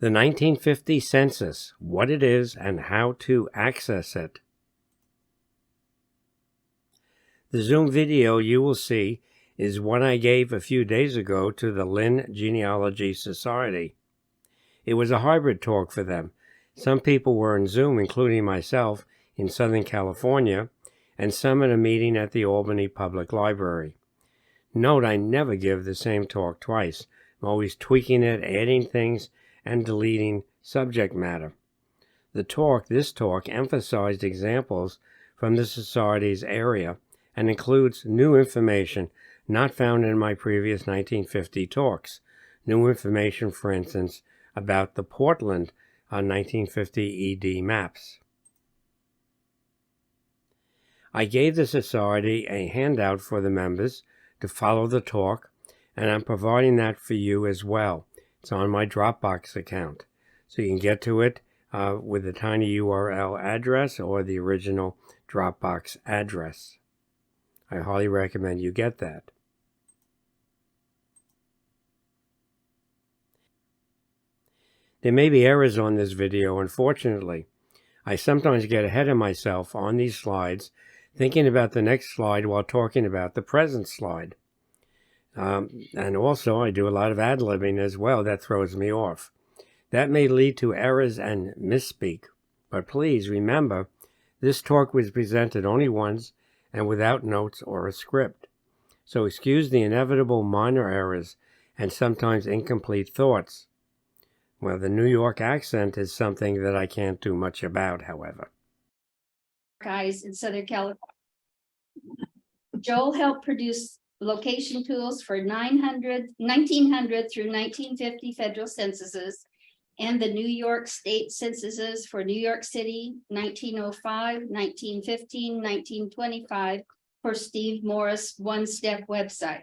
The 1950 Census, what it is and how to access it. The Zoom video you will see is one I gave a few days ago to the Linn Genealogy Society. It was a hybrid talk for them. Some people were in Zoom, including myself, in Southern California, and some at a meeting at the Albany Public Library. Note, I never give the same talk twice. I'm always tweaking it, adding things, and deleting subject matter. This talk emphasized examples from the Society's area and includes new information not found in my previous 1950 talks. New information, for instance, about the Portland 1950 ED maps. I gave the Society a handout for the members to follow the talk, and I'm providing that for you as well. It's on my Dropbox account, so you can get to it with the tiny URL address or the original Dropbox address. I highly recommend you get that. There may be errors on this video, unfortunately. I sometimes get ahead of myself on these slides, thinking about the next slide while talking about the present slide. And also, I do a lot of ad-libbing as well. That throws me off. That may lead to errors and misspeak. But please remember, this talk was presented only once and without notes or a script. So excuse the inevitable minor errors and sometimes incomplete thoughts. Well, the New York accent is something that I can't do much about, however. Guys in Southern California. Joel helped produce location tools for 1900 through 1950 federal censuses and the New York state censuses for New York City, 1905, 1915, 1925 for Steve Morris One Step website.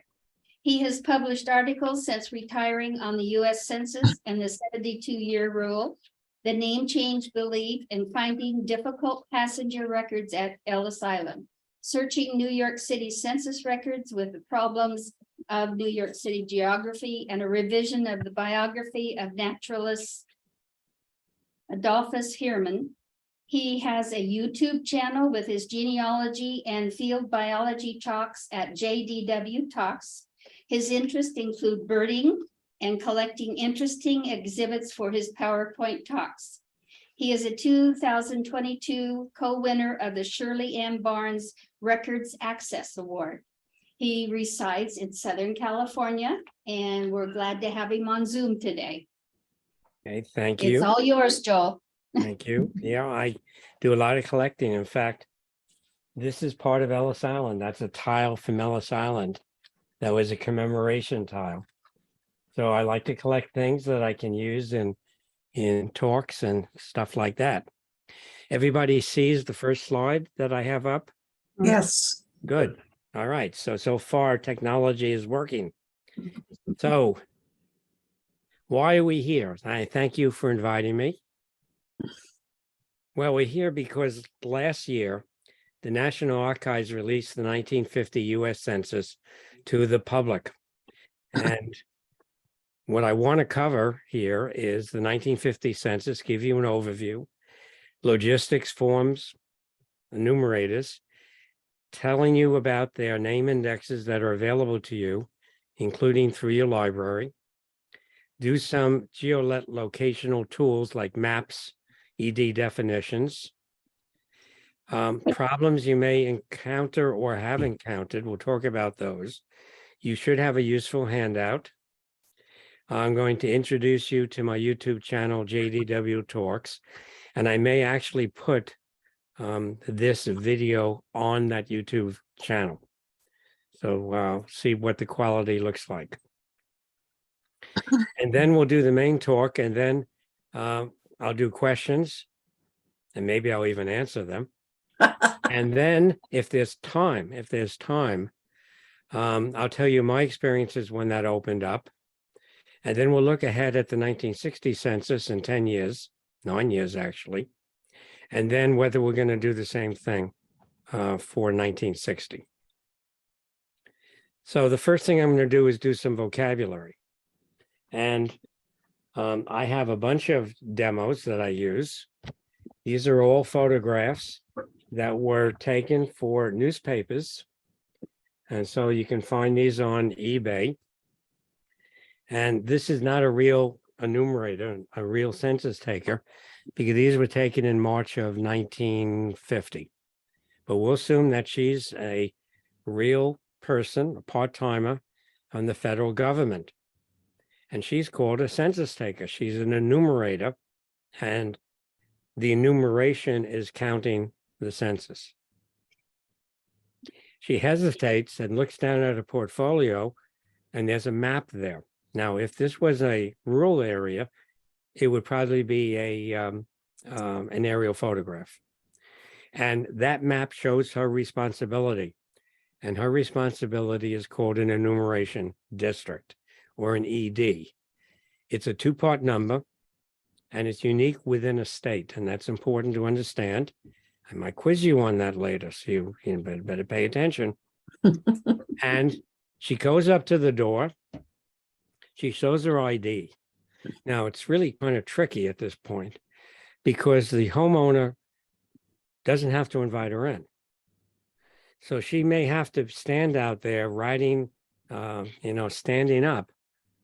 He has published articles since retiring on the U.S. Census and the 72-year rule, the name change belief, and finding difficult passenger records at Ellis Island, searching New York City census records with the problems of New York City geography, and a revision of the biography of naturalist Adolphus Hierman. He has a YouTube channel with his genealogy and field biology talks at JDW Talks. His interests include birding and collecting interesting exhibits for his PowerPoint talks. He is a 2022 co-winner of the Shirley M. Barnes Records Access Award. He resides in Southern California, and we're glad to have him on Zoom today. Okay, thank you. It's all yours, Joel. Thank you. Yeah, I do a lot of collecting. In fact, this is part of Ellis Island. That's a tile from Ellis Island. That was a commemoration tile. So I like to collect things that I can use in talks and stuff like that. Everybody sees the first slide that I have up? Yes. Good. All right. So far, technology is working. So why are we here? I thank you for inviting me. Well, we're here because last year, the National Archives released the 1950 U.S. Census to the public. And what I want to cover here is the 1950 Census, give you an overview, logistics forms, enumerators, telling you about their name indexes that are available to you, including through your library, do some geolocational tools like maps, ED definitions, problems you may encounter or have encountered. We'll talk about those. You should have a useful handout. I'm going to introduce you to my YouTube channel, JDW Talks, and I may actually put this video on that YouTube channel. So see what the quality looks like. And then we'll do the main talk, and then I'll do questions, and maybe I'll even answer them. And then if there's time, I'll tell you my experiences when that opened up. And then we'll look ahead at the 1960 census in 10 years, 9 years actually. And then whether we're going to do the same thing for 1960. So the first thing I'm going to do is do some vocabulary. And I have a bunch of demos that I use. These are all photographs that were taken for newspapers. And so you can find these on eBay. And this is not a real enumerator, a real census taker, because these were taken in March of 1950. But we'll assume that she's a real person, a part-timer on the federal government. And she's called a census taker. She's an enumerator, and the enumeration is counting the census. She hesitates and looks down at her portfolio, and there's a map there. Now, if this was a rural area, it would probably be an aerial photograph. And that map shows her responsibility. And her responsibility is called an enumeration district, or an ED. It's a two-part number, and it's unique within a state, and that's important to understand. I might quiz you on that later, so you better pay attention. And she goes up to the door. She shows her ID. Now, it's really kind of tricky at this point because the homeowner doesn't have to invite her in. So she may have to stand out there writing, standing up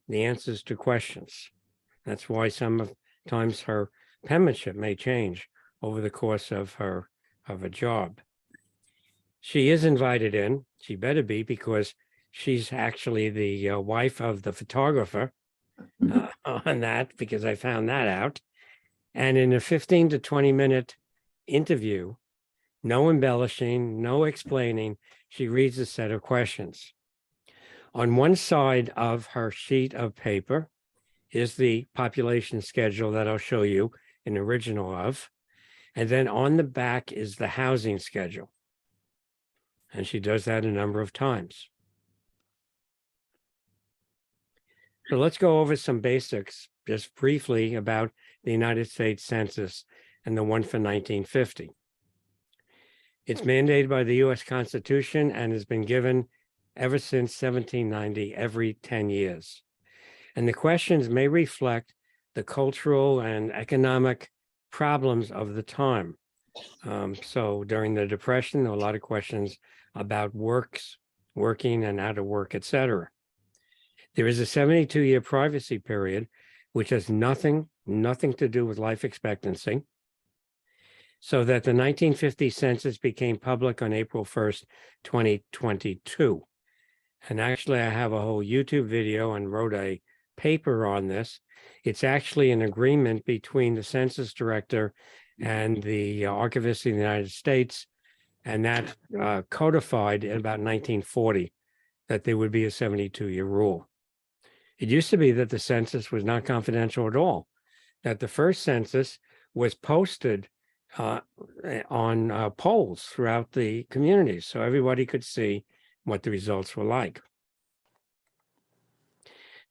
the answers to questions. That's why sometimes her penmanship may change over the course of a job. She is invited in. She better be, because she's actually the wife of the photographer on that, because I found that out. And in a 15 to 20-minute interview, no embellishing, no explaining, she reads a set of questions. On one side of her sheet of paper is the population schedule that I'll show you an original of. And then on the back is the housing schedule. And she does that a number of times. So let's go over some basics just briefly about the United States Census and the one for 1950. It's mandated by the U.S. Constitution and has been given ever since 1790, every 10 years. And the questions may reflect the cultural and economic problems of the time. So during the Depression, there were a lot of questions about working and how to work, etc. There is a 72-year privacy period, which has nothing to do with life expectancy, so that the 1950 census became public on April 1st, 2022. And actually, I have a whole YouTube video and wrote a paper on this. It's actually an agreement between the census director and the Archivist of the United States, and that codified in about 1940 that there would be a 72-year rule. It used to be that the census was not confidential at all, that the first census was posted on polls throughout the communities, so everybody could see what the results were like.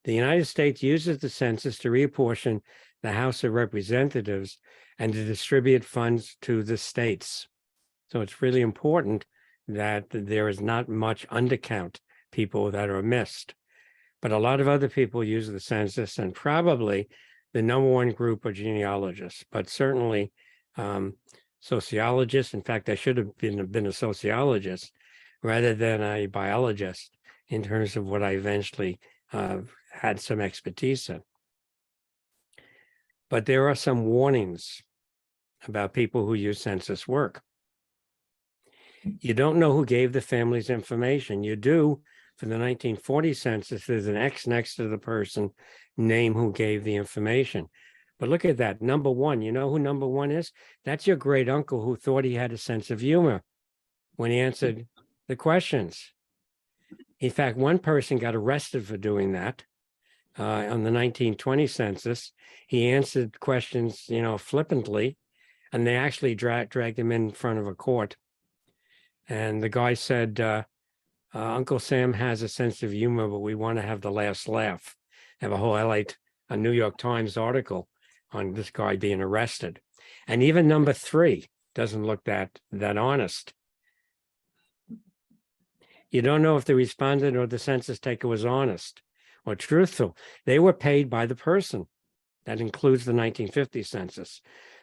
The United States uses the census to reapportion the House of Representatives and to distribute funds to the states. So it's really important that there is not much undercount people that are missed. But a lot of other people use the census, and probably the number one group are genealogists, but certainly sociologists. In fact, I should have been a sociologist rather than a biologist in terms of what I eventually had some expertise in. But there are some warnings about people who use census work. You don't know who gave the family's information. You do for the 1940 census. There's an X next to the person name who gave the information. But look at that, number one. You know who number one is? That's your great uncle who thought he had a sense of humor when he answered the questions. In fact, one person got arrested for doing that on the 1920 census. He answered questions, flippantly, and they actually dragged him in front of a court. And the guy said, Uncle Sam has a sense of humor, but we want to have the last laugh. Have a whole a New York Times article on this guy being arrested. And even number three doesn't look that honest. You don't know if the respondent or the census taker was honest or truthful. They were paid by the person. That includes the 1950 census.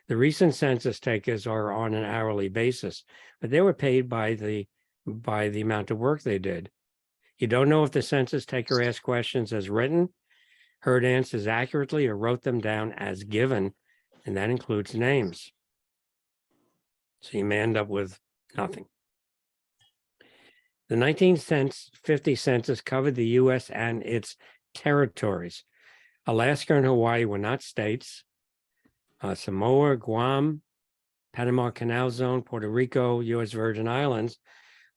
The recent census takers are on an hourly basis, but they were paid by the amount of work they did. You don't know if the census taker asked questions as written, heard answers accurately, or wrote them down as given, and that includes names. So you may end up with nothing. The 1950 census covered the U.S. and its territories. Alaska and Hawaii were not states. Samoa, Guam, Panama Canal Zone, Puerto Rico, U.S. Virgin Islands,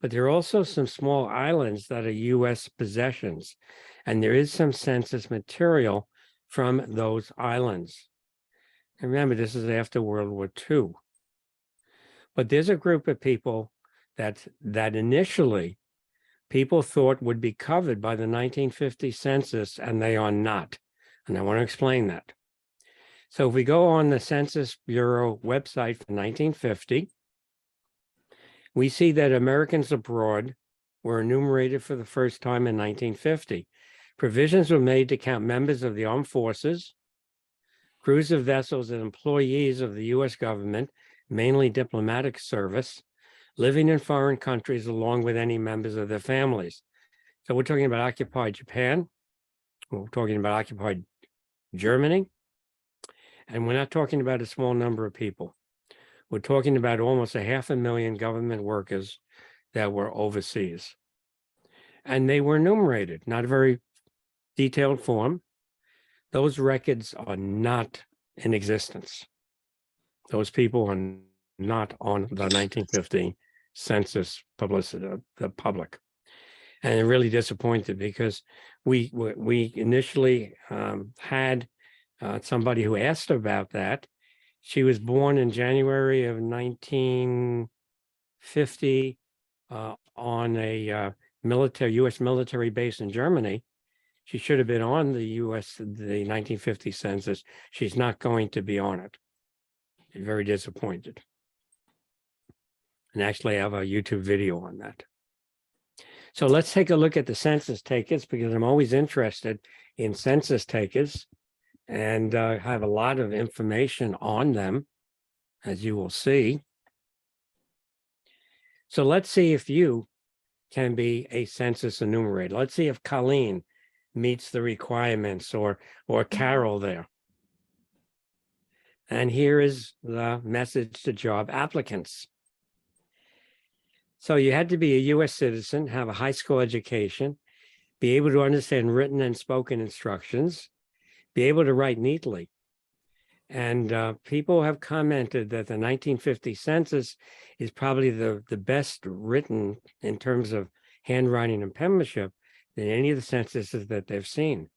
but there are also some small islands that are U.S. possessions, and there is some census material from those islands. And remember, this is after World War II. But there's a group of people that initially people thought would be covered by the 1950 census, and they are not. And I want to explain that. So if we go on the Census Bureau website for 1950, we see that Americans abroad were enumerated for the first time in 1950. Provisions were made to count members of the armed forces, crews of vessels, and employees of the U.S. government, mainly diplomatic service, living in foreign countries along with any members of their families. So we're talking about occupied Japan, we're talking about occupied Germany, and we're not talking about a small number of people. We're talking about almost 500,000 government workers that were overseas. And they were enumerated, not a very detailed form. Those records are not in existence. Those people are not on the 1950 census publicity, the public. And they're really disappointed because we initially had somebody who asked about that. She was born in January of 1950 on a U.S. military base in Germany. She should have been on the 1950 census. She's not going to be on it. I'm very disappointed. And actually, I have a YouTube video on that. So let's take a look at the census takers, because I'm always interested in census takers, and I have a lot of information on them, as you will see. So let's see if you can be a census enumerator. Let's see if Colleen meets the requirements, or Carol there. And here is the message to job applicants. So you had to be a U.S. citizen, have a high school education, be able to understand written and spoken instructions, be able to write neatly. And people have commented that the 1950 census is probably the best written in terms of handwriting and penmanship than any of the censuses that they've seen.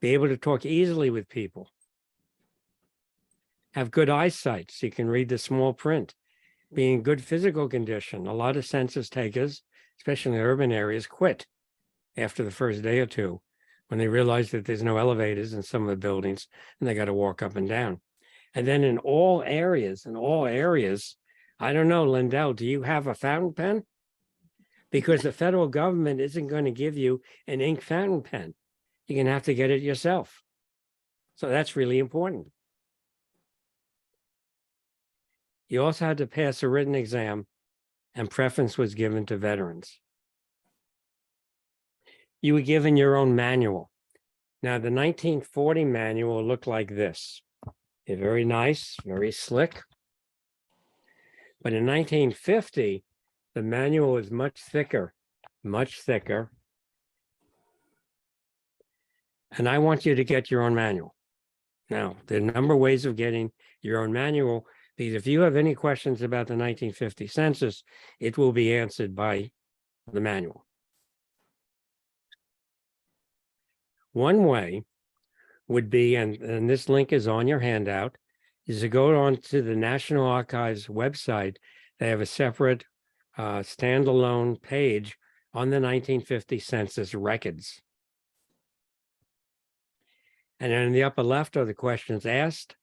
Be able to talk easily with people. Have good eyesight so you can read the small print. Be in good physical condition. A lot of census takers, especially in the urban areas, quit after the first day or two when they realize that there's no elevators in some of the buildings and they got to walk up and down. And then in all areas, I don't know, Lindell, do you have a fountain pen? Because the federal government isn't going to give you an ink fountain pen. You're going to have to get it yourself. So that's really important. You also had to pass a written exam, and preference was given to veterans. You were given your own manual. Now, the 1940 manual looked like this. It's very nice, very slick. But in 1950, the manual was much thicker. And I want you to get your own manual. Now, there are a number of ways of getting your own manual, because if you have any questions about the 1950 census, it will be answered by the manual. One way would be, and this link is on your handout, is to go on to the National Archives website. They have a separate standalone page on the 1950 census records. And in the upper left are the questions asked.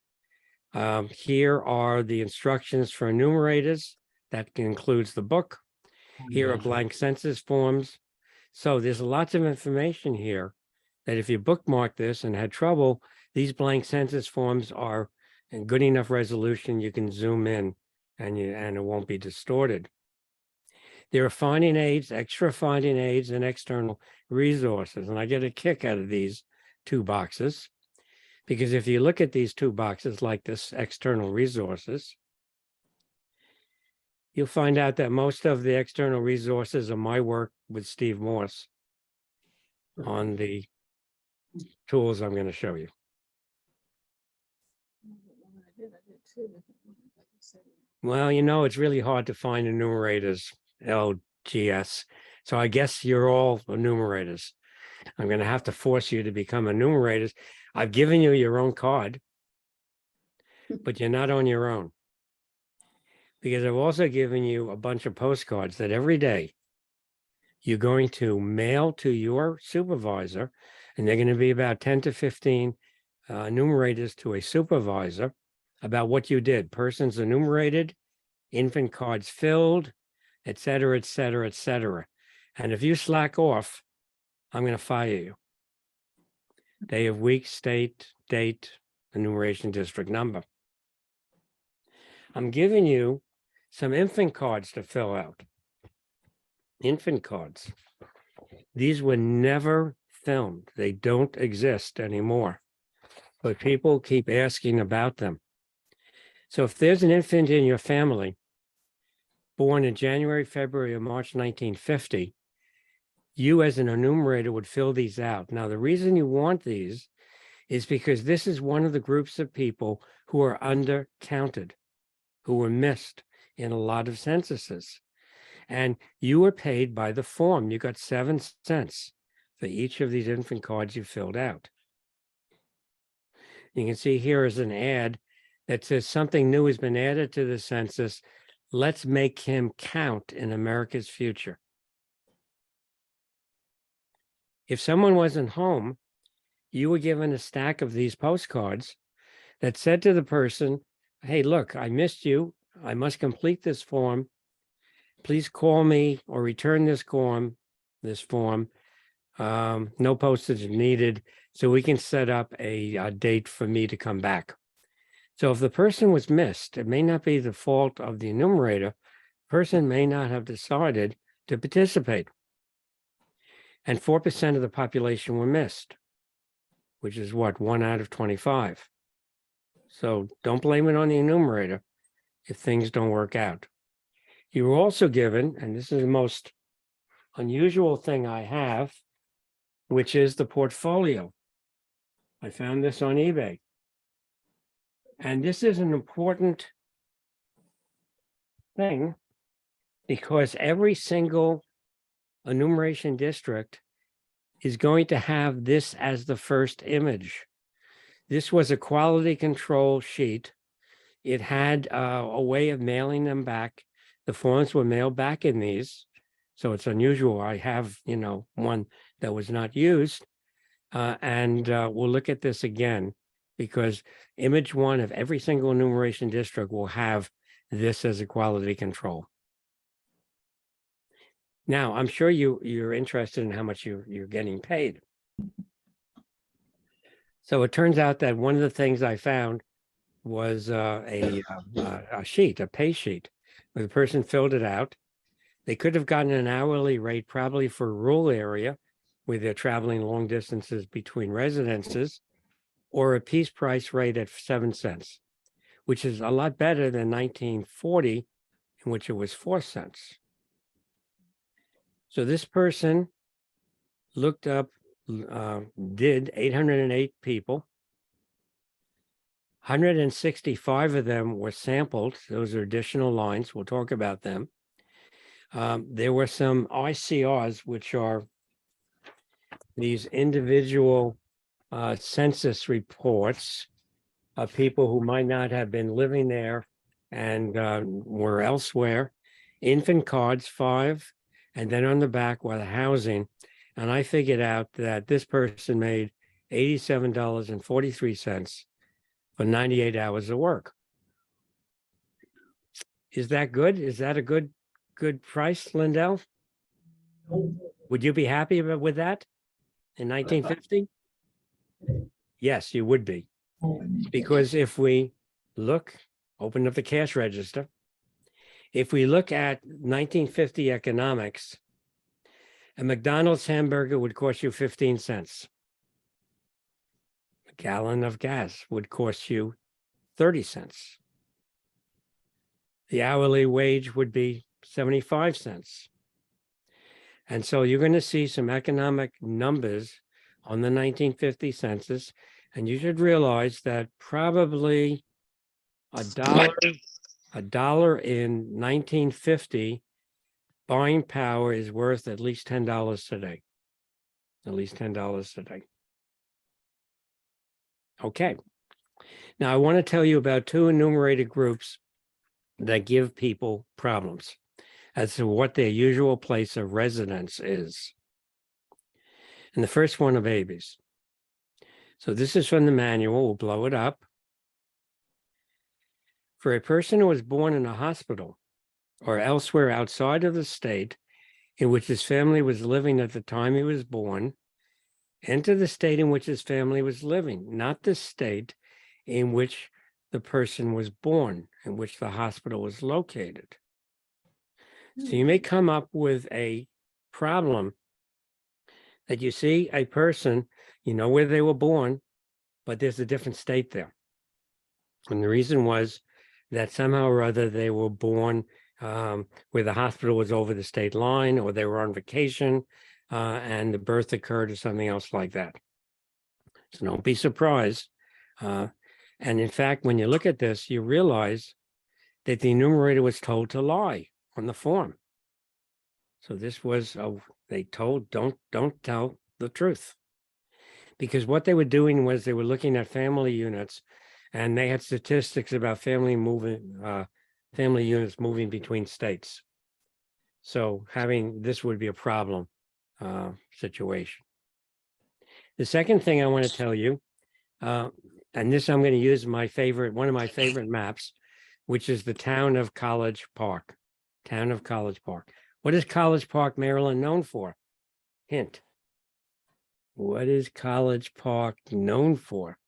Here are the instructions for enumerators. That includes the book. Here are blank census forms. So there's lots of information here that if you bookmark this and had trouble These blank census forms are in good enough resolution, you can zoom in and it won't be distorted. There are finding aids, extra finding aids, and external resources. And I get a kick out of these two boxes, because if you look at these two boxes like this, external resources, you'll find out that most of the external resources are my work with Steve Morse on the tools I'm going to show you. Well, you know, it's really hard to find enumerators, LGS. So I guess you're all enumerators. I'm going to have to force you to become enumerators. I've given you your own card, but you're not on your own. Because I've also given you a bunch of postcards that every day you're going to mail to your supervisor, and they're going to be about 10 to 15 enumerators to a supervisor about what you did. Persons enumerated, infant cards filled, et cetera, et cetera, et cetera. And if you slack off, I'm going to fire you. Day of week, state, date, enumeration district number. I'm giving you some infant cards to fill out. Infant cards. These were never filmed. They don't exist anymore, but people keep asking about them. So if there's an infant in your family born in January, February, or March 1950, you as an enumerator would fill these out. Now, the reason you want these is because this is one of the groups of people who are undercounted, who were missed in a lot of censuses. And you were paid by the form. You got 7 cents for each of these infant cards you filled out. You can see here is an ad that says something new has been added to the census. Let's make him count in America's future. If someone wasn't home, you were given a stack of these postcards that said to the person, hey, look, I missed you. I must complete this form. Please call me or return this form. No postage needed, so we can set up a date for me to come back. So if the person was missed, it may not be the fault of the enumerator. The person may not have decided to participate. And 4% of the population were missed, which is what, 1 out of 25. So don't blame it on the enumerator if things don't work out. You were also given, and this is the most unusual thing I have, which is the portfolio. I found this on eBay. And this is an important thing because every single enumeration district is going to have this as the first image. This was a quality control sheet. It had a way of mailing them back. The forms were mailed back in these. So it's unusual. I have, one that was not used. And we'll look at this again because image 1 of every single enumeration district will have this as a quality control. Now, I'm sure you're interested in how much you're getting paid. So it turns out that one of the things I found was a sheet, a pay sheet, where the person filled it out. They could have gotten an hourly rate probably for a rural area where they're traveling long distances between residences, or a piece price rate at 7 cents, which is a lot better than 1940, in which it was 4 cents. So this person looked up, did 808 people. 165 of them were sampled. Those are additional lines. We'll talk about them. There were some ICRs, which are these individual census reports of people who might not have been living there and were elsewhere. Infant cards, 5, and then on the back were the housing. And I figured out that this person made $87.43 for 98 hours of work. Is that good? Is that a good price, Lindell? Would you be happy with that in 1950? Yes, you would be. Because if we look, open up the cash register, if we look at 1950 economics, a McDonald's hamburger would cost you 15 cents. A gallon of gas would cost you 30 cents. The hourly wage would be 75 cents. And so you're going to see some economic numbers on the 1950 census, and you should realize that probably a dollar in 1950 buying power is worth at least $10 today. At least $10 today. Okay. Now I want to tell you about two enumerated groups that give people problems as to what their usual place of residence is. And the first one are babies. So this is from the manual. We'll blow it up. For a person who was born in a hospital or elsewhere outside of the state in which his family was living at the time he was born, enter the state in which his family was living, not the state in which the person was born, in which the hospital was located. So you may come up with a problem that you see a person, you know where they were born, but there's a different state there. And the reason was that somehow or other they were born where the hospital was over the state line, or they were on vacation and the birth occurred or something else like that. So don't be surprised. And in fact, when you look at this, you realize that the enumerator was told to lie on the form. So this was, they told, don't tell the truth. Because what they were doing was they were looking at family units, and they had statistics about family units moving between states. So having this would be a problem situation. The second thing I want to tell you, and this I'm going to use one of my favorite maps, which is the town of College Park. Town of College Park. What is College Park, Maryland known for? Hint. What is College Park known for?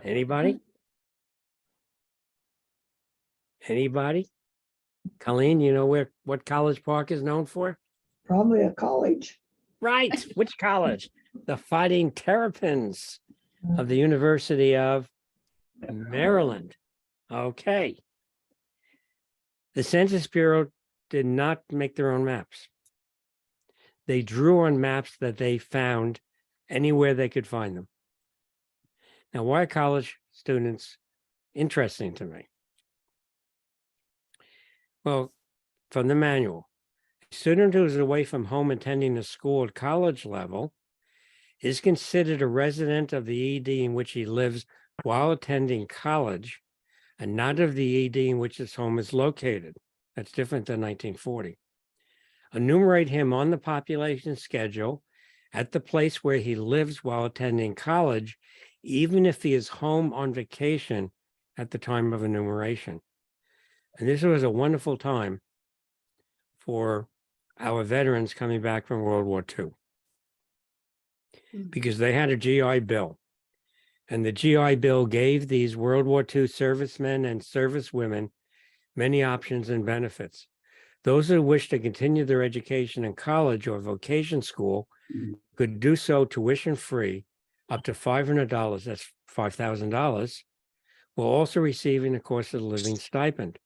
Anybody? Anybody? Colleen, you know what College Park is known for? Probably a college. Right. Which college? The Fighting Terrapins of the University of Maryland. Okay. The Census Bureau did not make their own maps. They drew on maps that they found anywhere they could find them. Now, why are college students interesting to me? Well, from the manual, a student who is away from home attending a school at college level is considered a resident of the ED in which he lives while attending college, and not of the ED in which his home is located. That's different than 1940. Enumerate him on the population schedule at the place where he lives while attending college, even if he is home on vacation at the time of enumeration. And this was a wonderful time for our veterans coming back from World War II, because they had a GI Bill. And the GI Bill gave these World War II servicemen and servicewomen many options and benefits. Those who wish to continue their education in college or vocation school could do so tuition free up to $500, that's $5,000, while also receiving a cost of living stipend.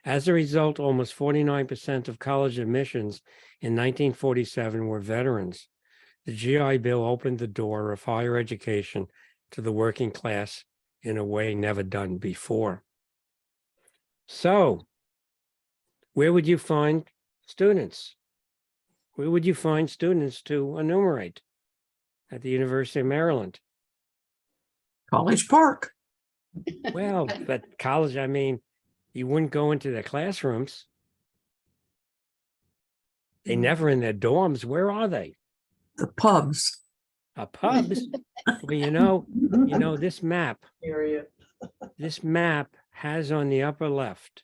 As a result, almost 49% of college admissions in 1947 were veterans. The GI Bill opened the door of higher education to the working class in a way never done before. So, where would you find students? Where would you find students to enumerate? At the University of Maryland. College Park. Well, but college, I mean, you wouldn't go into their classrooms. They never in their dorms. Where are they? The pubs. Pubs. Well, this map has on the upper left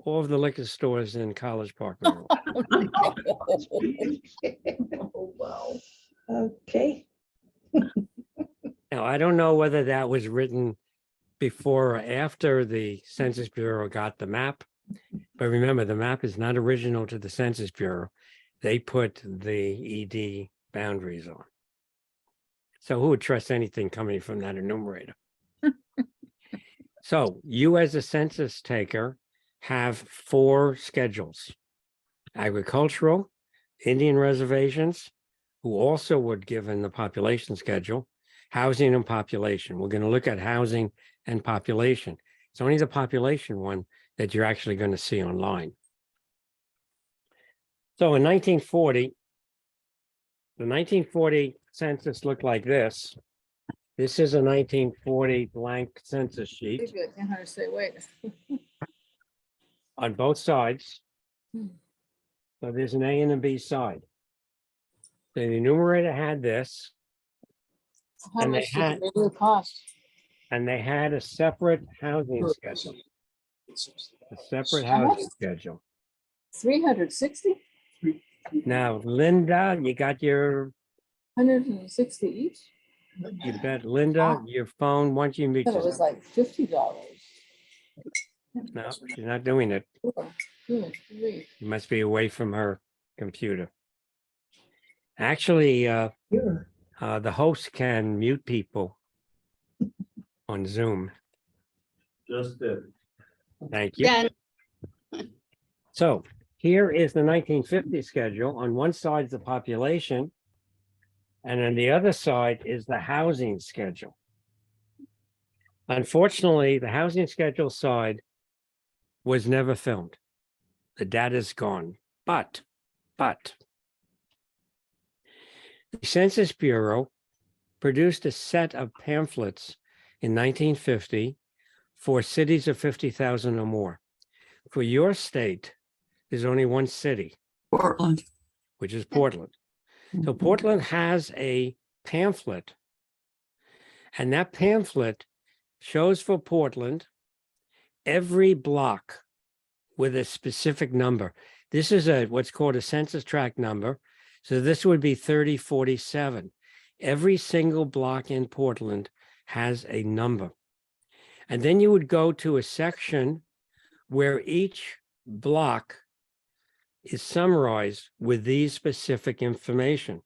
all of the liquor stores in College Park, Maryland. Oh, wow. Okay. Now, I don't know whether that was written before or after the Census Bureau got the map, but remember, the map is not original to the Census Bureau. They put the ED boundaries on. So who would trust anything coming from that enumerator? So you as a census taker have 4 schedules: agricultural, Indian reservations, who also were given the population schedule, housing and population. We're going to look at housing and population. It's only the population one that you're actually going to see online. So in 1940, the 1940 census looked like this. This is a 1940 blank census sheet on both sides. So there's an A and a B side. The enumerator had this, How and they much did had the new cost? and they had a separate housing schedule. A separate How much? housing schedule. 360? Now, Linda, you got your, 160 each? you bet, Linda, your phone, once you I meet thought it was this. like $50. No, she's not doing it. 2, 3. You must be away from her computer. Actually, Here. the host can mute people on Zoom. Just did. Thank you. Done. So here is the 1950 schedule. On one side is the population, and on the other side is the housing schedule. Unfortunately, the housing schedule side was never filmed. The data is gone. But the Census Bureau produced a set of pamphlets in 1950 for cities of 50,000 or more. For your state, there's only one city, Portland. which is Portland. So Portland has a pamphlet, and that pamphlet shows for Portland every block with a specific number. This is what's called a census tract number. So this would be 3047. Every single block in Portland has a number. And then you would go to a section where each block is summarized with these specific information.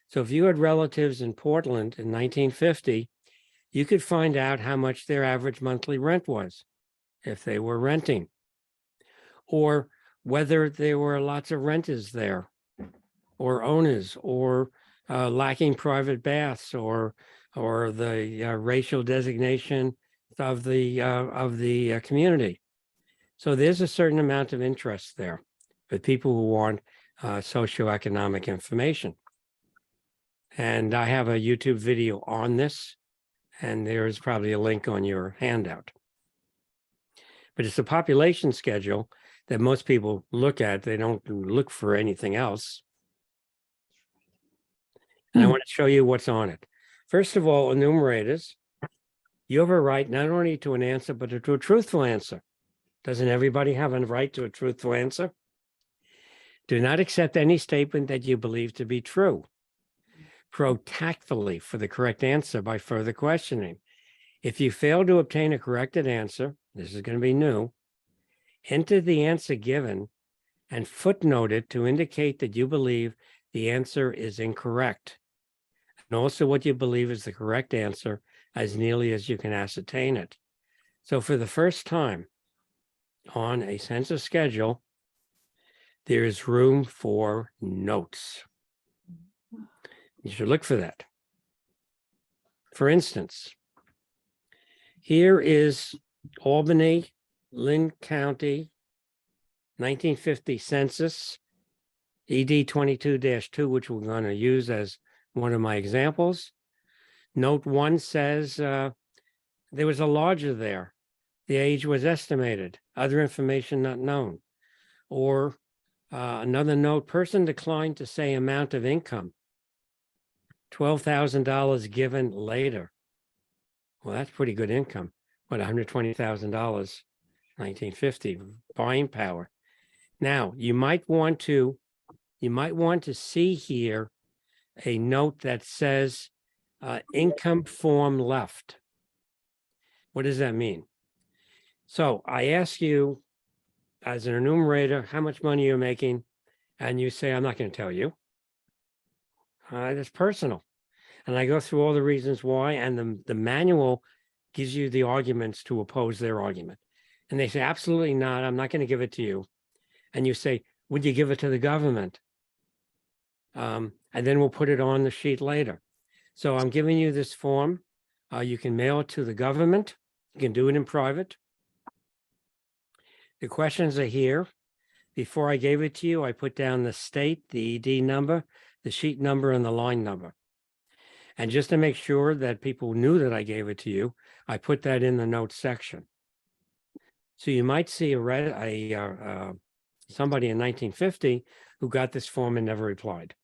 So if you had relatives in Portland in 1950, you could find out how much their average monthly rent was if they were renting, or whether there were lots of renters there, or owners, or lacking private baths, or the racial designation of the community. So there's a certain amount of interest there for people who want socioeconomic information. And I have a YouTube video on this, and there's probably a link on your handout. But it's a population schedule that most people look at. They don't look for anything else. And I want to show you what's on it. First of all, enumerators, you have a right not only to an answer, but to a truthful answer. Doesn't everybody have a right to a truthful answer? Do not accept any statement that you believe to be true. Probe tactfully for the correct answer by further questioning. If you fail to obtain a corrected answer, this is going to be new, enter the answer given and footnote it to indicate that you believe the answer is incorrect, and also what you believe is the correct answer as nearly as you can ascertain it. So for the first time on a census schedule, there is room for notes. You should look for that. For instance, here is Albany, Linn County, 1950 census, ED 22-2, which we're going to use as one of my examples. Note 1 says there was a lodger there. The age was estimated. Other information not known. Or another note, person declined to say amount of income. $12,000 given later. Well, that's pretty good income. What, $120,000 1950, buying power. Now, you might want to see here a note that says income form left. What does that mean? So I ask you as an enumerator, how much money you're making, and you say, I'm not going to tell you. That's personal. And I go through all the reasons why, and the manual gives you the arguments to oppose their argument. And they say, absolutely not, I'm not going to give it to you. And you say, would you give it to the government? And then we'll put it on the sheet later. So I'm giving you this form. You can mail it to the government. You can do it in private. The questions are here. Before I gave it to you, I put down the state, the ED number, the sheet number, and the line number. And just to make sure that people knew that I gave it to you, I put that in the notes section. So you might see somebody in 1950 who got this form and never replied.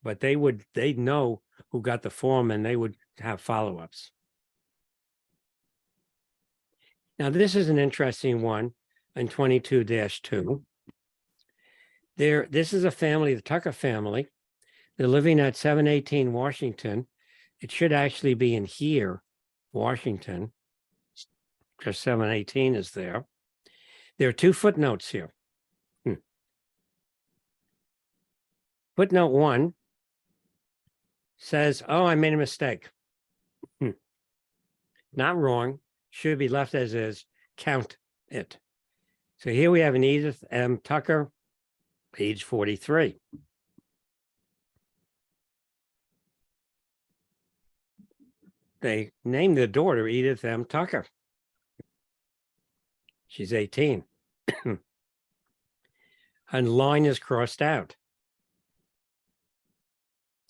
But they'd know who got the form and they would have follow-ups. Now, this is an interesting one in 22-2. This is a family, the Tucker family. They're living at 718 Washington. It should actually be in here, Washington, because 718 is there. There are 2 footnotes here. Footnote 1 says, oh, I made a mistake. Not wrong. Should be left as is. Count it. So here we have an Edith M. Tucker, age 43. They named their daughter Edith M. Tucker. She's 18. And line is crossed out.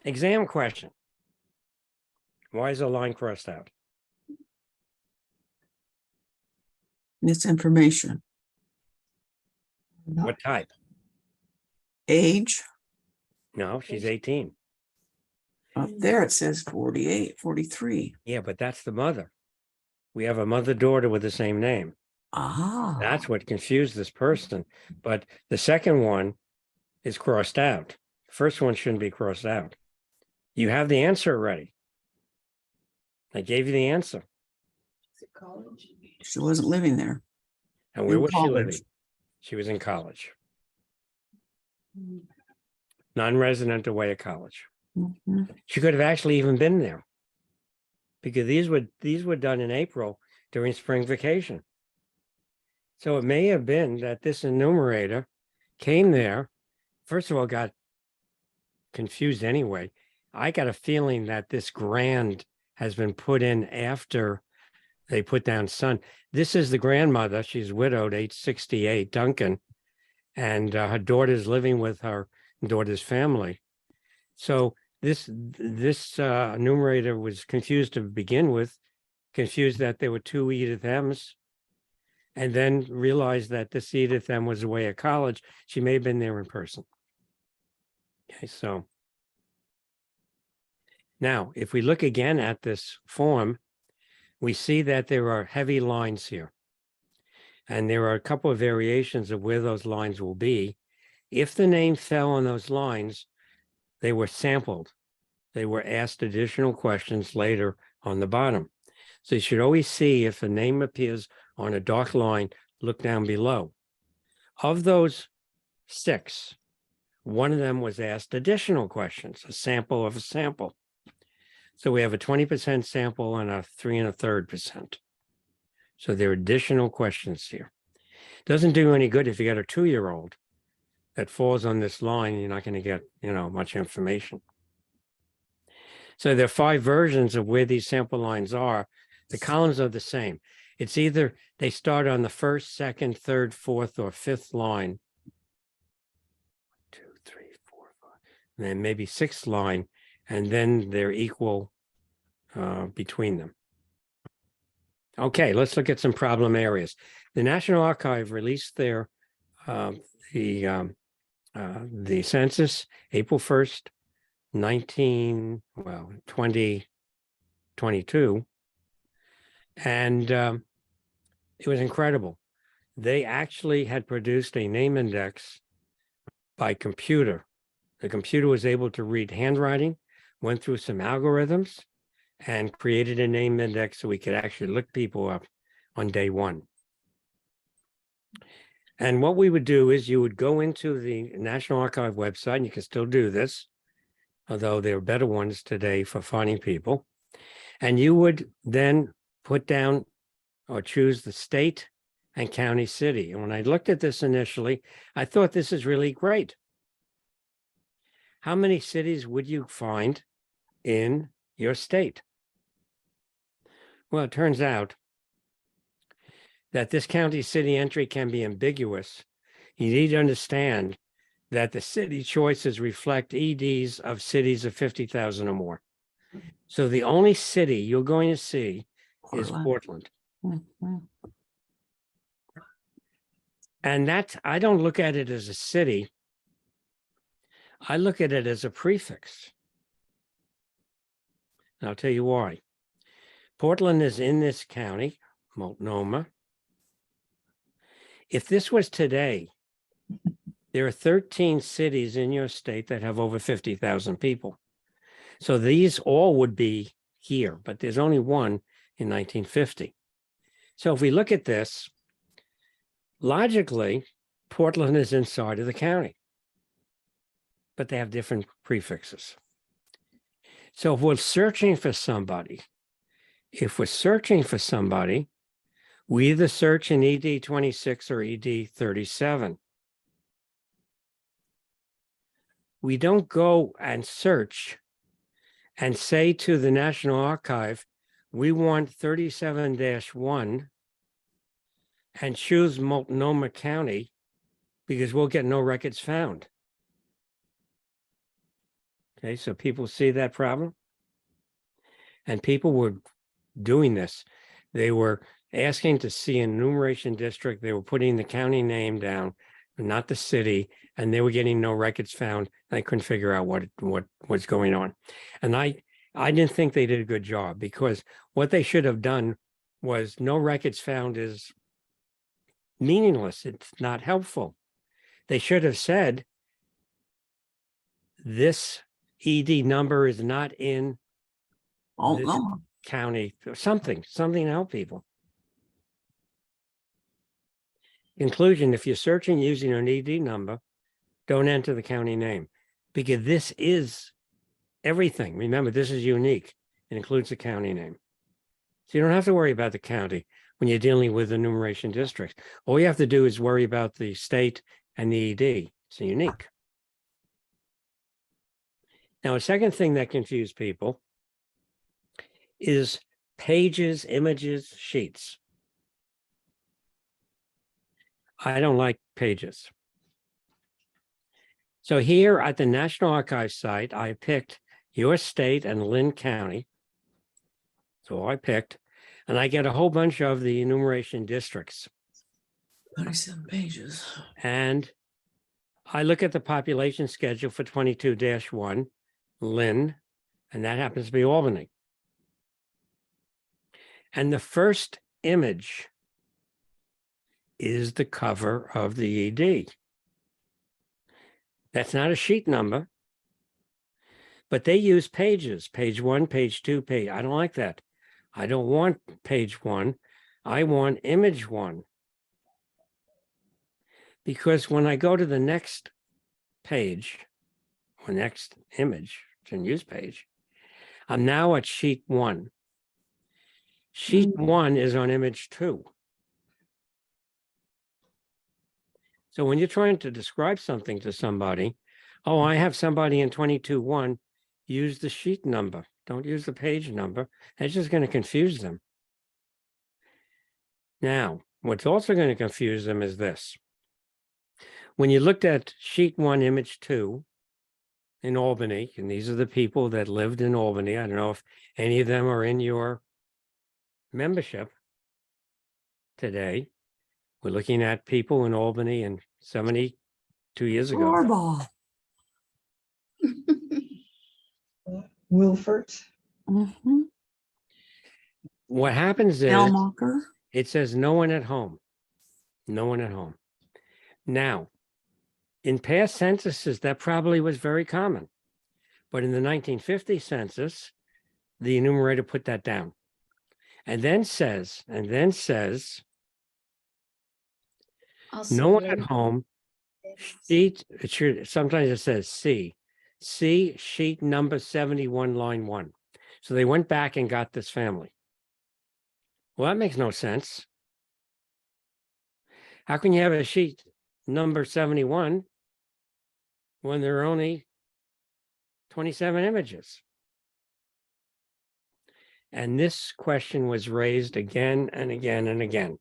Exam question. Why is a line crossed out? Misinformation. What type? Age. No, she's 18. Up there it says 48, 43. Yeah, but that's the mother. We have a mother-daughter with the same name. Ah. That's what confused this person. But the second one is crossed out. The first one shouldn't be crossed out. You have the answer already. I gave you the answer. She wasn't living there. And where In was she college. living? She was in college. Non-resident away at college. Mhm. She could have actually even been there, because these were done in April during spring vacation. So it may have been that this enumerator came there, first of all, got confused anyway. I got a feeling that this grand has been put in after they put down son. This is the grandmother. She's widowed, age 68, Duncan, and her daughter's living with her daughter's family. So this enumerator was confused to begin with, confused that there were 2 Edith M's, and then realized that this Edith M was away at college. She may have been there in person. Okay, so now if we look again at this form, we see that there are heavy lines here. And there are a couple of variations of where those lines will be. If the name fell on those lines, they were sampled. They were asked additional questions later on the bottom. So you should always see if a name appears on a dark line, look down below. Of those 6, one of them was asked additional questions, a sample of a sample. So we have a 20% sample and a 3 1/3%. So there are additional questions here. Doesn't do any good if you got a 2-year-old that falls on this line, you're not going to get, much information. So there are 5 versions of where these sample lines are. The columns are the same. It's either they start on the 1st, 2nd, 3rd, 4th, or 5th line. 2, 3, 4, 5, and then maybe 6th line, and then they're equal between them. Okay, let's look at some problem areas. The National Archive released the census April 1st, 2022. And It was incredible. They actually had produced a name index by computer. The computer was able to read handwriting, went through some algorithms, and created a name index so we could actually look people up on day one. And what we would do is you would go into the National Archive website, and you can still do this, although there are better ones today for finding people. And you would then put down or choose the state and county city. And when I looked at this initially, I thought this is really great. How many cities would you find in your state? Well, it turns out that this county city entry can be ambiguous. You need to understand that the city choices reflect EDs of cities of 50,000 or more. So the only city you're going to see is Portland. Mhm. And that's, I don't look at it as a city. I look at it as a prefix. And I'll tell you why. Portland is in this county, Multnomah. If this was today, there are 13 cities in your state that have over 50,000 people. So these all would be here, but there's only one in 1950. So if we look at this, logically, Portland is inside of the county, but they have different prefixes. So if we're searching for somebody, we either search in ED 26 or ED 37. We don't go and search and say to the National Archive, we want 37-1 and choose Multnomah County because we'll get no records found. Okay, so people see that problem. And people were doing this. They were asking to see an enumeration district. They were putting the county name down, not the city, and they were getting no records found. I couldn't figure out what was going on. And I didn't think they did a good job, because what they should have done was no records found is meaningless. It's not helpful. They should have said, this ED number is not in this Multnomah. county, or something to help people. Conclusion, if you're searching using an ED number, don't enter the county name, because this is everything. Remember, this is unique. It includes the county name. So you don't have to worry about the county when you're dealing with enumeration districts. All you have to do is worry about the state and the ED. It's unique. Now, a second thing that confused people is pages, images, sheets. I don't like pages. So here at the National Archives site, I picked your state and Linn County. So I picked, and I get a whole bunch of the enumeration districts. 27 pages. And I look at the population schedule for 22-1, Linn, and that happens to be Albany. And the first image is the cover of the ED. That's not a sheet number, but they use pages, page 1, page 2, page. I don't like that. I don't want page 1. I want image 1. Because when I go to the next page or next image, it's a news page, I'm now at sheet 1. Sheet 1 is on image 2. So when you're trying to describe something to somebody, oh, I have somebody in 22-1, use the sheet number. Don't use the page number. That's just going to confuse them. Now, what's also going to confuse them is this. When you looked at sheet 1, image 2 in Albany, and these are the people that lived in Albany. I don't know if any of them are in your membership today. We're looking at people in Albany in 72 years ago. Floorball. Wilford. Mhm. What happens is Elmocker. It says no one at home. No one at home. Now, in past censuses, that probably was very common. But in the 1950 census, the enumerator put that down. And then says, Also, no one at Linn- home, sheet, sometimes it says C. C, sheet number 71, line 1. So they went back and got this family. Well, that makes no sense. How can you have a sheet number 71 when there are only 27 images? And this question was raised again and again and again.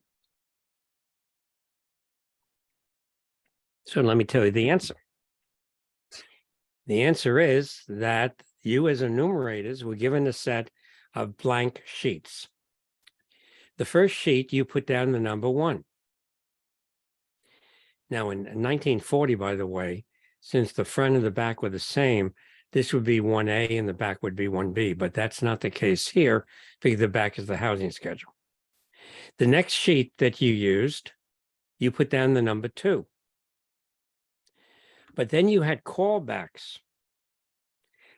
So let me tell you the answer. The answer is that you as enumerators were given a set of blank sheets. The first sheet, you put down the number 1. Now in 1940, by the way, since the front and the back were the same, this would be 1A and the back would be 1B, but that's not the case here because the back is the housing schedule. The next sheet that you used, you put down the number 2. But then you had callbacks,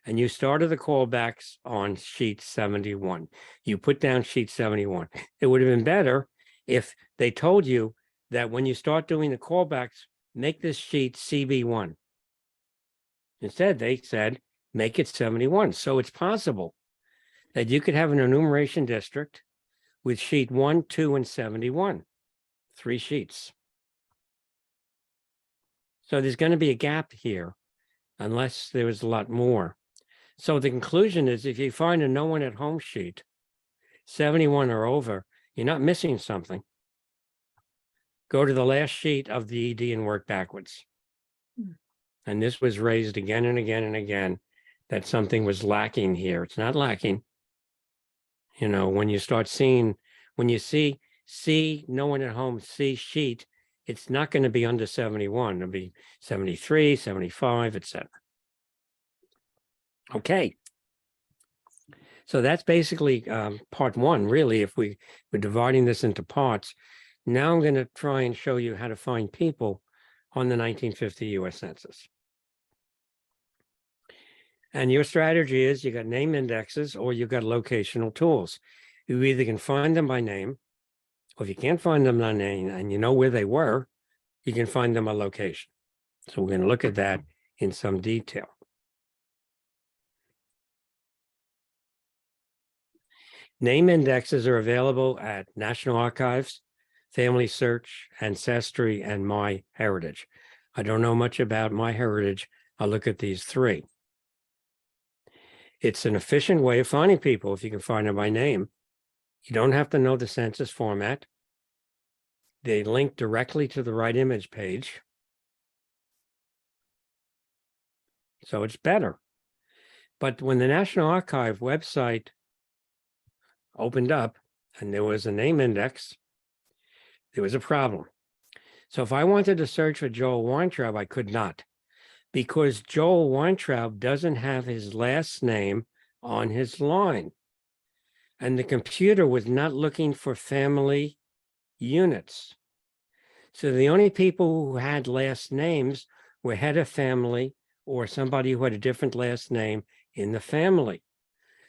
and you started the callbacks on sheet 71. You put down sheet 71. It would have been better if they told you that when you start doing the callbacks, make this sheet CB1. Instead, they said, make it 71. So it's possible that you could have an enumeration district with sheet 1, 2, and 71, 3 sheets. So there's going to be a gap here unless there was a lot more. So the conclusion is if you find a no one at home sheet, 71 or over, you're not missing something. Go to the last sheet of the ED and work backwards. And this was raised again and again and again that something was lacking here. It's not lacking. You know, when you start seeing, when you see no one at home, see sheet, it's not going to be under 71. It'll be 73, 75, etc. Okay. So that's basically part 1, really, if we're dividing this into parts. Now I'm going to try and show you how to find people on the 1950 U.S. Census. And your strategy is you got name indexes or you got locational tools. You either can find them by name, or if you can't find them by name and you know where they were, you can find them by location. So we're going to look at that in some detail. Name indexes are available at National Archives, Family Search, Ancestry, and MyHeritage. I don't know much about MyHeritage. I'll look at these 3. It's an efficient way of finding people if you can find them by name. You don't have to know the census format. They link directly to the right image page. So it's better. But when the National Archive website opened up and there was a name index, there was a problem. So if I wanted to search for Joel Weintraub, I could not, because Joel Weintraub doesn't have his last name on his line. And the computer was not looking for family units. So the only people who had last names were head of family or somebody who had a different last name in the family.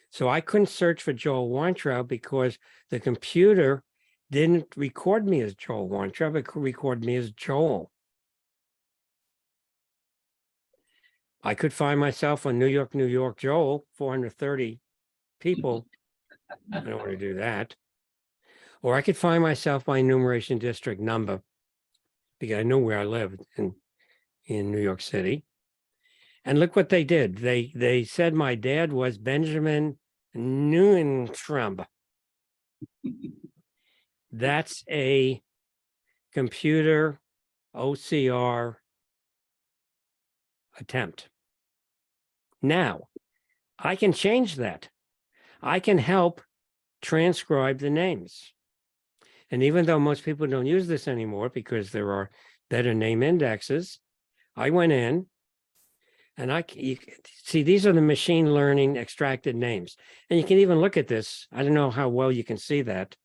So I couldn't search for Joel Weintraub because the computer didn't record me as Joel Weintraub, it could record me as Joel. I could find myself on New York, Joel, 430 people. I don't want to do that. Or I could find myself by enumeration district number because I knew where I lived in New York City. And look what they did. They said my dad was Benjamin Neuentrump. That's a computer OCR attempt. Now, I can change that. I can help transcribe the names. And even though most people don't use this anymore because there are better name indexes, I went in and you see, these are the machine learning extracted names. And you can even look at this. I don't know how well you can see that.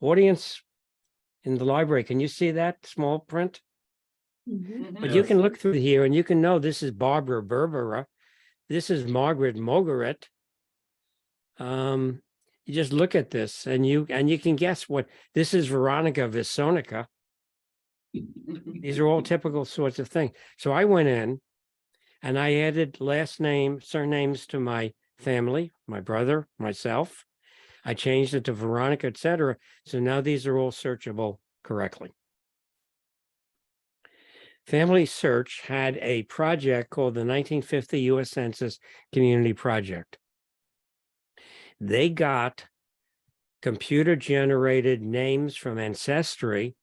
audience in the library, can you see that small print? But you Yes. can look through here and you can know this is Barbara Berbera. This is Margaret Mogaret. You just look at this and you can guess what this is. Veronica Visonica. These are all typical sorts of things. So I went in and I added last name, surnames to my family, my brother, myself. I changed it to Veronica, etc. So now these are all searchable correctly. Family Search had a project called the 1950 U.S. Census Community Project. They got computer-generated names from Ancestry,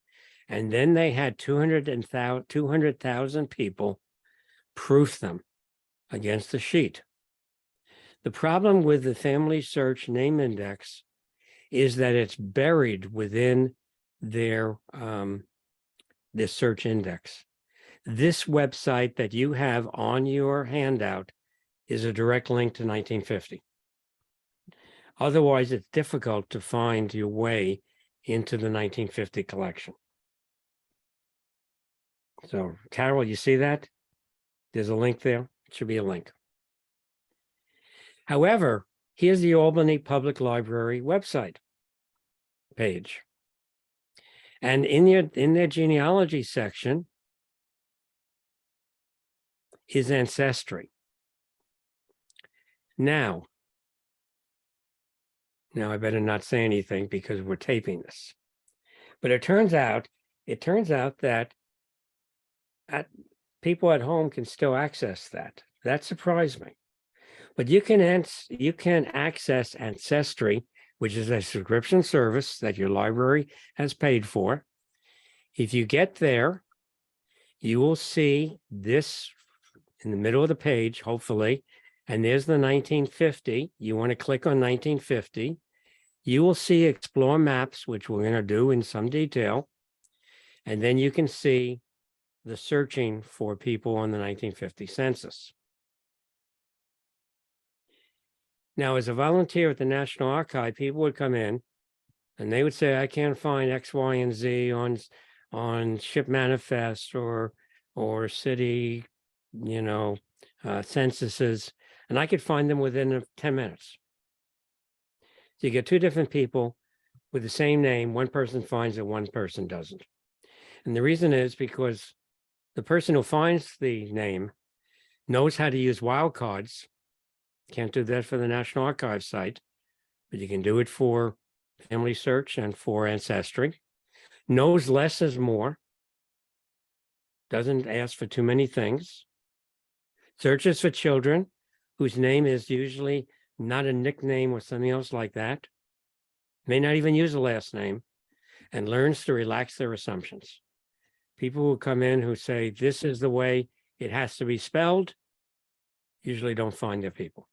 and then they had 200,000 people proof them against the sheet. The problem with the Family Search name index is that it's buried within their this search index. This website that you have on your handout is a direct link to 1950. Otherwise, it's difficult to find your way into the 1950 collection. So, Carol, you see that? There's a link there. It should be a link. However, here's the Albany Public Library website page. And in their genealogy section is Ancestry. Now I better not say anything because we're taping this. But it turns out that people at home can still access that. That surprised me. But you can access Ancestry, which is a subscription service that your library has paid for. If you get there, you will see this in the middle of the page, hopefully, and there's the 1950. You want to click on 1950. You will see Explore Maps, which we're going to do in some detail, and then you can see the searching for people on the 1950 census. Now, as a volunteer at the National Archive, people would come in and they would say, I can't find X, Y, and Z on ship manifest or city, censuses, and I could find them within 10 minutes. So you get two different people with the same name. One person finds it, one person doesn't. And the reason is because the person who finds the name knows how to use wildcards. Can't do that for the National Archives site, but you can do it for Family Search and for Ancestry. Knows less is more. Doesn't ask for too many things. Searches for children whose name is usually not a nickname or something else like that. May not even use a last name, and learns to relax their assumptions. People who come in who say, this is the way it has to be spelled, usually don't find their people.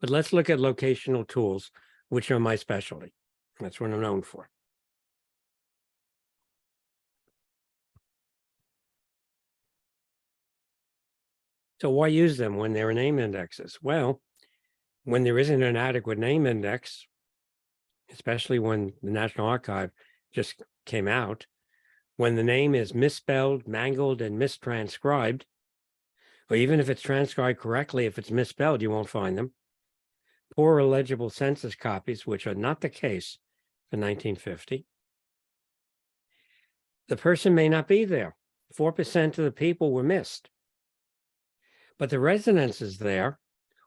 But let's look at locational tools, which are my specialty. That's what I'm known for. So why use them when there are name indexes? Well, when there isn't an adequate name index, especially when the National Archive just came out, when the name is misspelled, mangled, and mistranscribed, or even if it's transcribed correctly, if it's misspelled, you won't find them. Poor illegible census copies, which are not the case for 1950. The person may not be there. 4% of the people were missed. But the residence is there,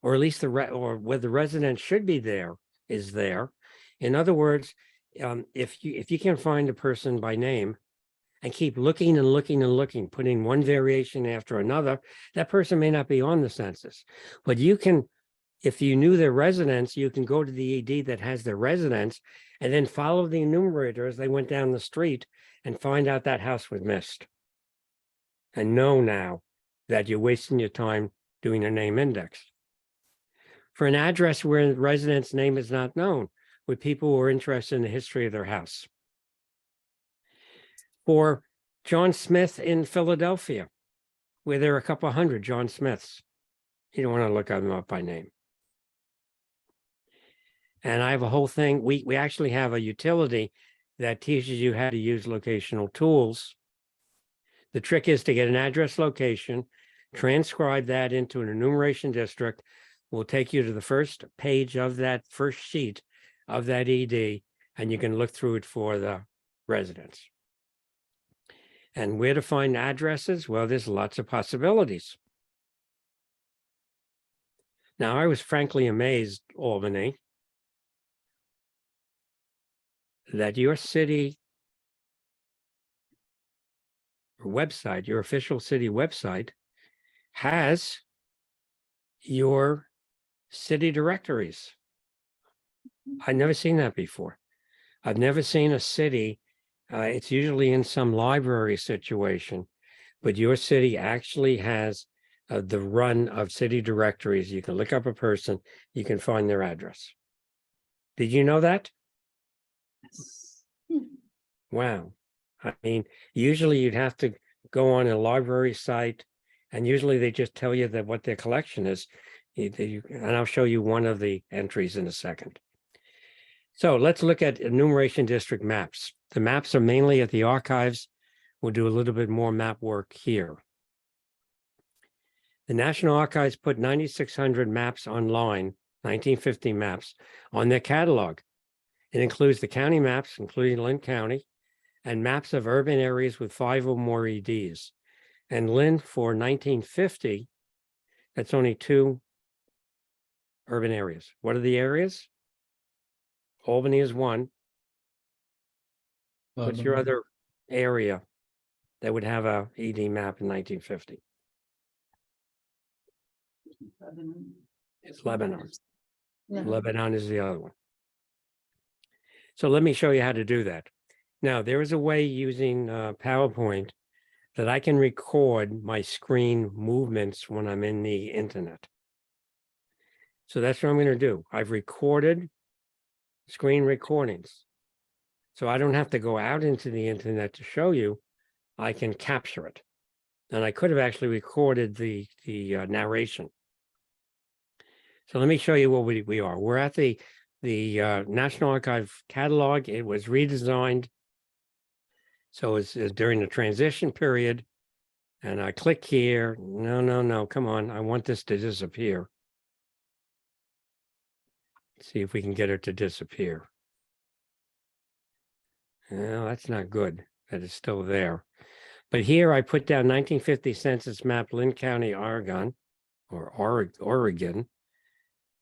or at least or where the residence should be there is there. In other words, if you can't find a person by name and keep looking and looking and looking, putting one variation after another, that person may not be on the census. But you can, if you knew their residence, you can go to the ED that has their residence and then follow the enumerator as they went down the street and find out that house was missed. And know now that you're wasting your time doing a name index. For an address where the resident's name is not known, with people who are interested in the history of their house. For John Smith in Philadelphia, where there are a couple hundred John Smiths. You don't want to look them up by name. And I have a whole thing. We actually have a utility that teaches you how to use locational tools. The trick is to get an address location, transcribe that into an enumeration district. Will take you to the first page of that first sheet of that ED, and you can look through it for the residents. And where to find addresses? Well, there's lots of possibilities. Now, I was frankly amazed, Albany, that your city website, your official city website, has your city directories. I've never seen that before. I've never seen a city, it's usually in some library situation, but your city actually has the run of city directories. You can look up a person, you can find their address. Did you know that? Wow. I mean, usually you'd have to go on a library site, and usually they just tell you that what their collection is. And I'll show you one of the entries in a second. So let's look at enumeration district maps. The maps are mainly at the archives. We'll do a little bit more map work here. The National Archives put 9,600 maps online, 1950 maps, on their catalog. It includes the county maps, including Linn County, and maps of urban areas with 5 or more EDs. And Linn, for 1950, that's only 2 urban areas. What are the areas? Albany is one. What's your other area that would have a ED map in 1950? It's Lebanon. Yeah. Lebanon is the other one. So let me show you how to do that. Now, there is a way using PowerPoint that I can record my screen movements when I'm in the internet. So that's what I'm going to do. I've recorded screen recordings. So I don't have to go out into the internet to show you. I can capture it. And I could have actually recorded the narration. So let me show you what we are. We're at the National Archive catalog. It was redesigned. So it's during the transition period. And I click here. No, come on. I want this to disappear. Let's see if we can get it to disappear. No, that's not good. That is still there. But here I put down 1950 census map, Linn County, Oregon, or Oregon.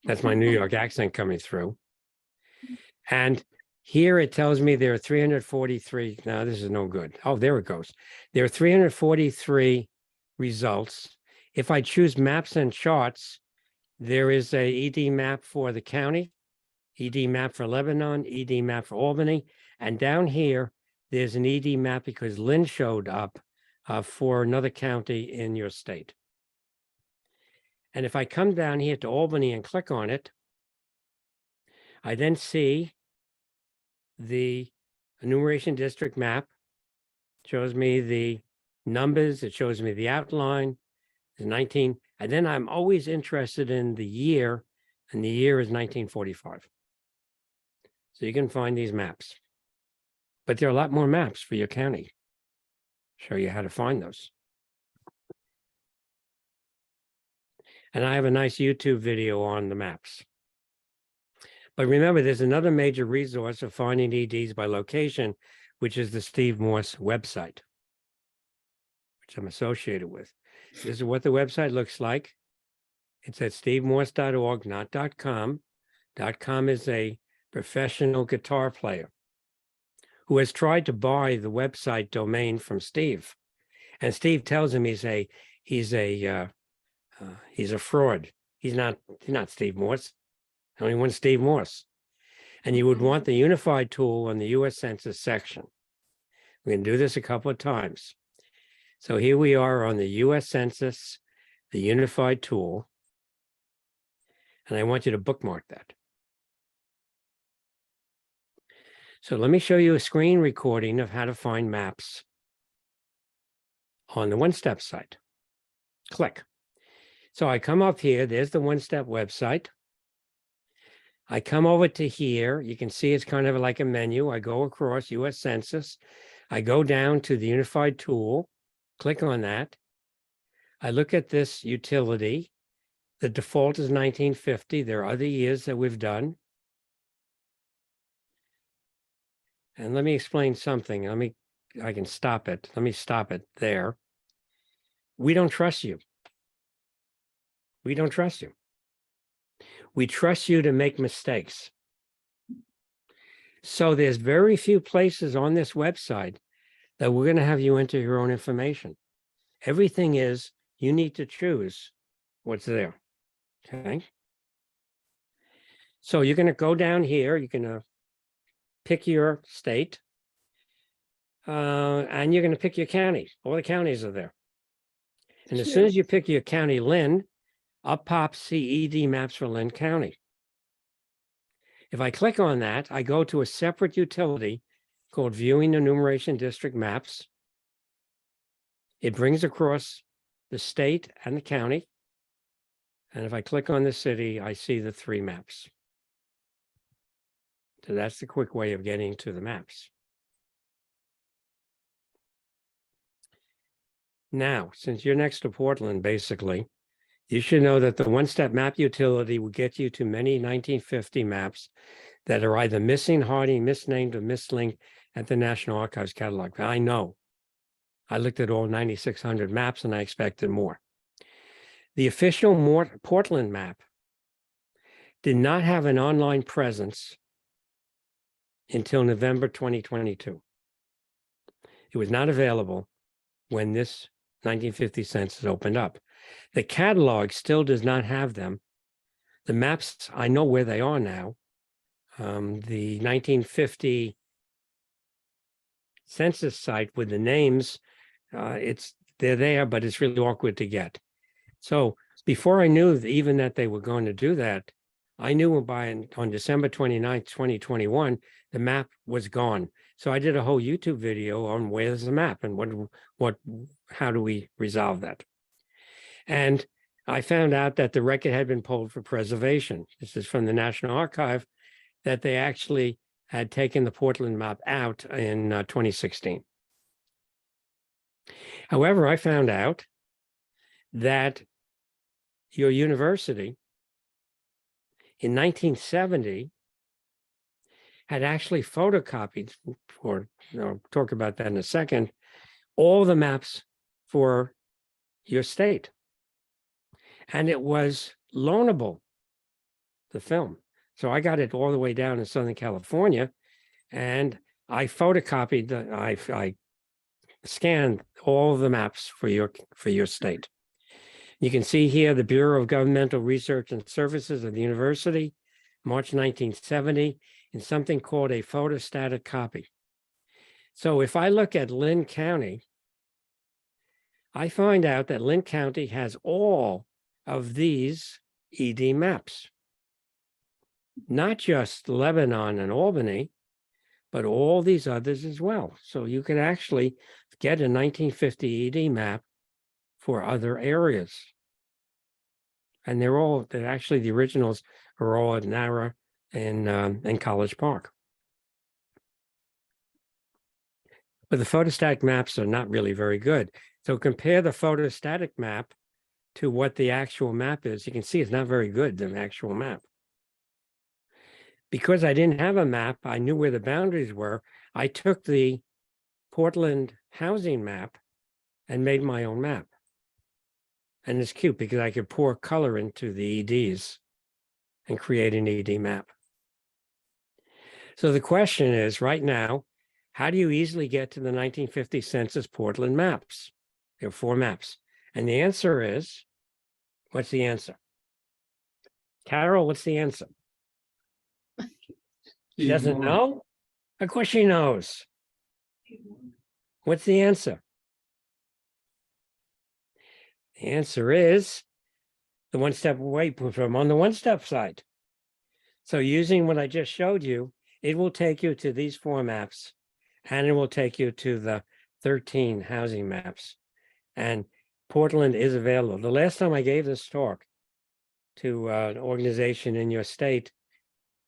That's my New York accent coming through. And here it tells me there are 343. Now this is no good. Oh, there it goes. There are 343 results. If I choose maps and charts, there is a ED map for the county, ED map for Lebanon, ED map for Albany. And down here, there's an ED map because Linn showed up for another county in your state. And if I come down here to Albany and click on it, I then see the enumeration district map. It shows me the numbers. It shows me the outline. It's 19. And then I'm always interested in the year, and the year is 1945. So you can find these maps. But there are a lot more maps for your county. Show you how to find those. And I have a nice YouTube video on the maps. But remember, there's another major resource of finding EDs by location, which is the Steve Morse website, which I'm associated with. This is what the website looks like. It's at stevemorse.org, not .com. .com is a professional guitar player who has tried to buy the website domain from Steve. And Steve tells him he's a fraud. He's not Steve Morse. Only one Steve Morse. And you would want the unified tool on the US Census section. We can do this a couple of times. So here we are on the US Census, the unified tool. And I want you to bookmark that. So let me show you a screen recording of how to find maps on the one-step site. Click. So I come up here, there's the one-step website. I come over to here. You can see it's kind of like a menu. I go across US Census. I go down to the Unified Tool, click on that. I look at this utility. The default is 1950. There are other years that we've done. And let me explain something. I can stop it. Let me stop it there. We don't trust you. We don't trust you. We trust you to make mistakes. So there's very few places on this website that we're going to have you enter your own information. Everything is, you need to choose what's there. Okay. So you're going to go down here. You're going to pick your state. And you're going to pick your county. All the counties are there. And as soon as you pick your county, Linn, up pops CED maps for Linn County. If I click on that, I go to a separate utility called Viewing Enumeration District Maps. It brings across the state and the county. And if I click on the city, I see the 3 maps. So that's the quick way of getting to the maps. Now, since you're next to Portland, basically, you should know that the one-step map utility will get you to many 1950 maps that are either missing, hiding, misnamed, or mislinked at the National Archives catalog. I know. I looked at all 9,600 maps and I expected more. The official Portland map did not have an online presence until November 2022. It was not available when this 1950 census opened up. The catalog still does not have them. The maps, I know where they are now. The 1950 census site with the names, they're there, but it's really awkward to get. So before I knew even that they were going to do that, I knew on December 29th, 2021, the map was gone. So I did a whole YouTube video on where's the map and how do we resolve that? And I found out that the record had been pulled for preservation. This is from the National Archive, that they actually had taken the Portland map out in 2016. However, I found out that your university in 1970 had actually photocopied, or I'll talk about that in a second, all the maps for your state. And it was loanable, the film. So I got it all the way down in Southern California, and I photocopied, I scanned all the maps for your state. You can see here the Bureau of Governmental Research and Services of the university, March 1970, in something called a photostatic copy. So if I look at Linn County, I find out that Linn County has all of these ED maps, not just Lebanon and Albany, but all these others as well. So you can actually get a 1950 ED map for other areas. And they're actually, the originals are all at Nara and College Park. But the photostatic maps are not really very good. So compare the photostatic map to what the actual map is. You can see it's not very good, the actual map. Because I didn't have a map, I knew where the boundaries were. I took the Portland housing map and made my own map. And it's cute because I could pour color into the EDs and create an ED map. So the question is, right now, how do you easily get to the 1950 census Portland maps? There are 4 maps. And the answer is, what's the answer? Carol, what's the answer? She doesn't know? Of course she knows. What's the answer? The answer is the one step away from on the one-step side. So using what I just showed you, it will take you to these 4 maps, and it will take you to the 13 housing maps. And Portland is available. The last time I gave this talk to an organization in your state,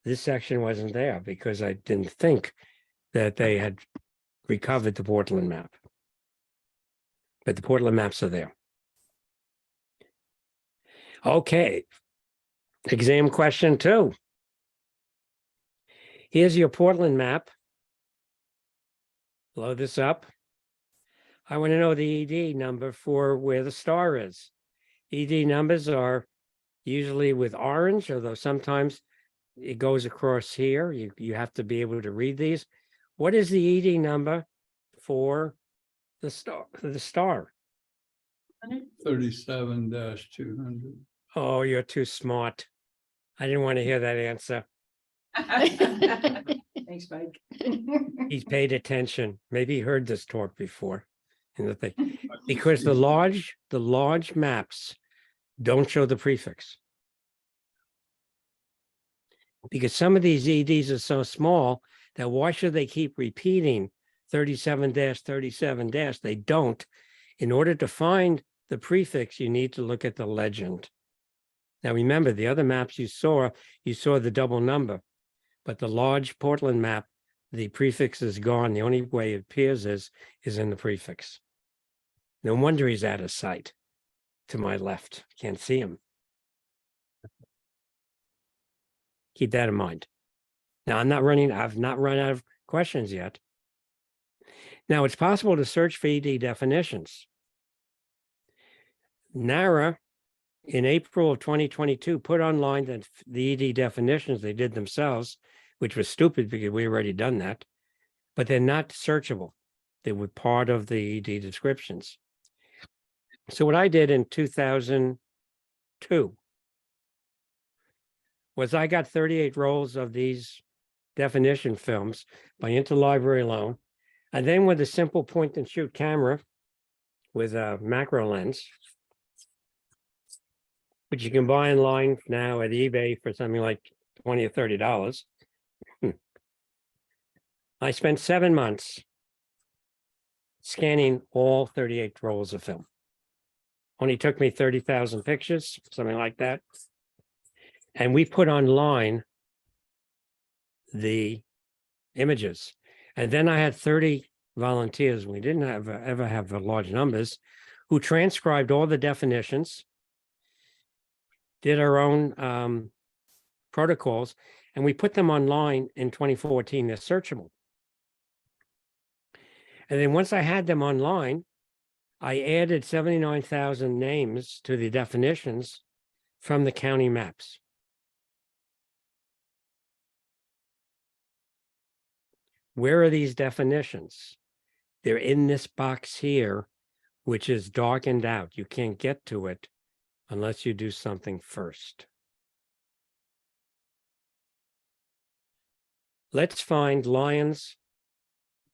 this section wasn't there because I didn't think that they had recovered the Portland map. But the Portland maps are there. Okay. Exam question 2. Here's your Portland map. Load this up. I want to know the ED number for where the star is. ED numbers are usually with orange, although sometimes it goes across here. You have to be able to read these. What is the ED number for the star? 37-200. Oh, you're too smart. I didn't want to hear that answer. Thanks, Mike. He's paid attention. Maybe he heard this talk before. In the thing. Because the large maps don't show the prefix. Because some of these EDs are so small that why should they keep repeating 37-37-? They don't. In order to find the prefix, you need to look at the legend. Now remember, the other maps you saw the double number, but the large Portland map, the prefix is gone. The only way it appears is in the prefix. No wonder he's out of sight to my left. Can't see him. Keep that in mind. Now I've not run out of questions yet. Now it's possible to search for ED definitions. NARA in April of 2022 put online the ED definitions they did themselves, which was stupid because we already done that, but they're not searchable. They were part of the ED descriptions. So what I did in 2002 was I got 38 rolls of these definition films by interlibrary loan, and then with a simple point and shoot camera with a macro lens, which you can buy online now at eBay for something like $20 or $30. I spent 7 months scanning all 38 rolls of film. Only took me 30,000 pictures, something like that. And we put online the images. And then I had 30 volunteers. We didn't ever have large numbers, who transcribed all the definitions, did our own protocols, and we put them online in 2014. They're searchable. And then once I had them online, I added 79,000 names to the definitions from the county maps. Where are these definitions? They're in this box here, which is darkened out. You can't get to it unless you do something first. Let's find Lyons,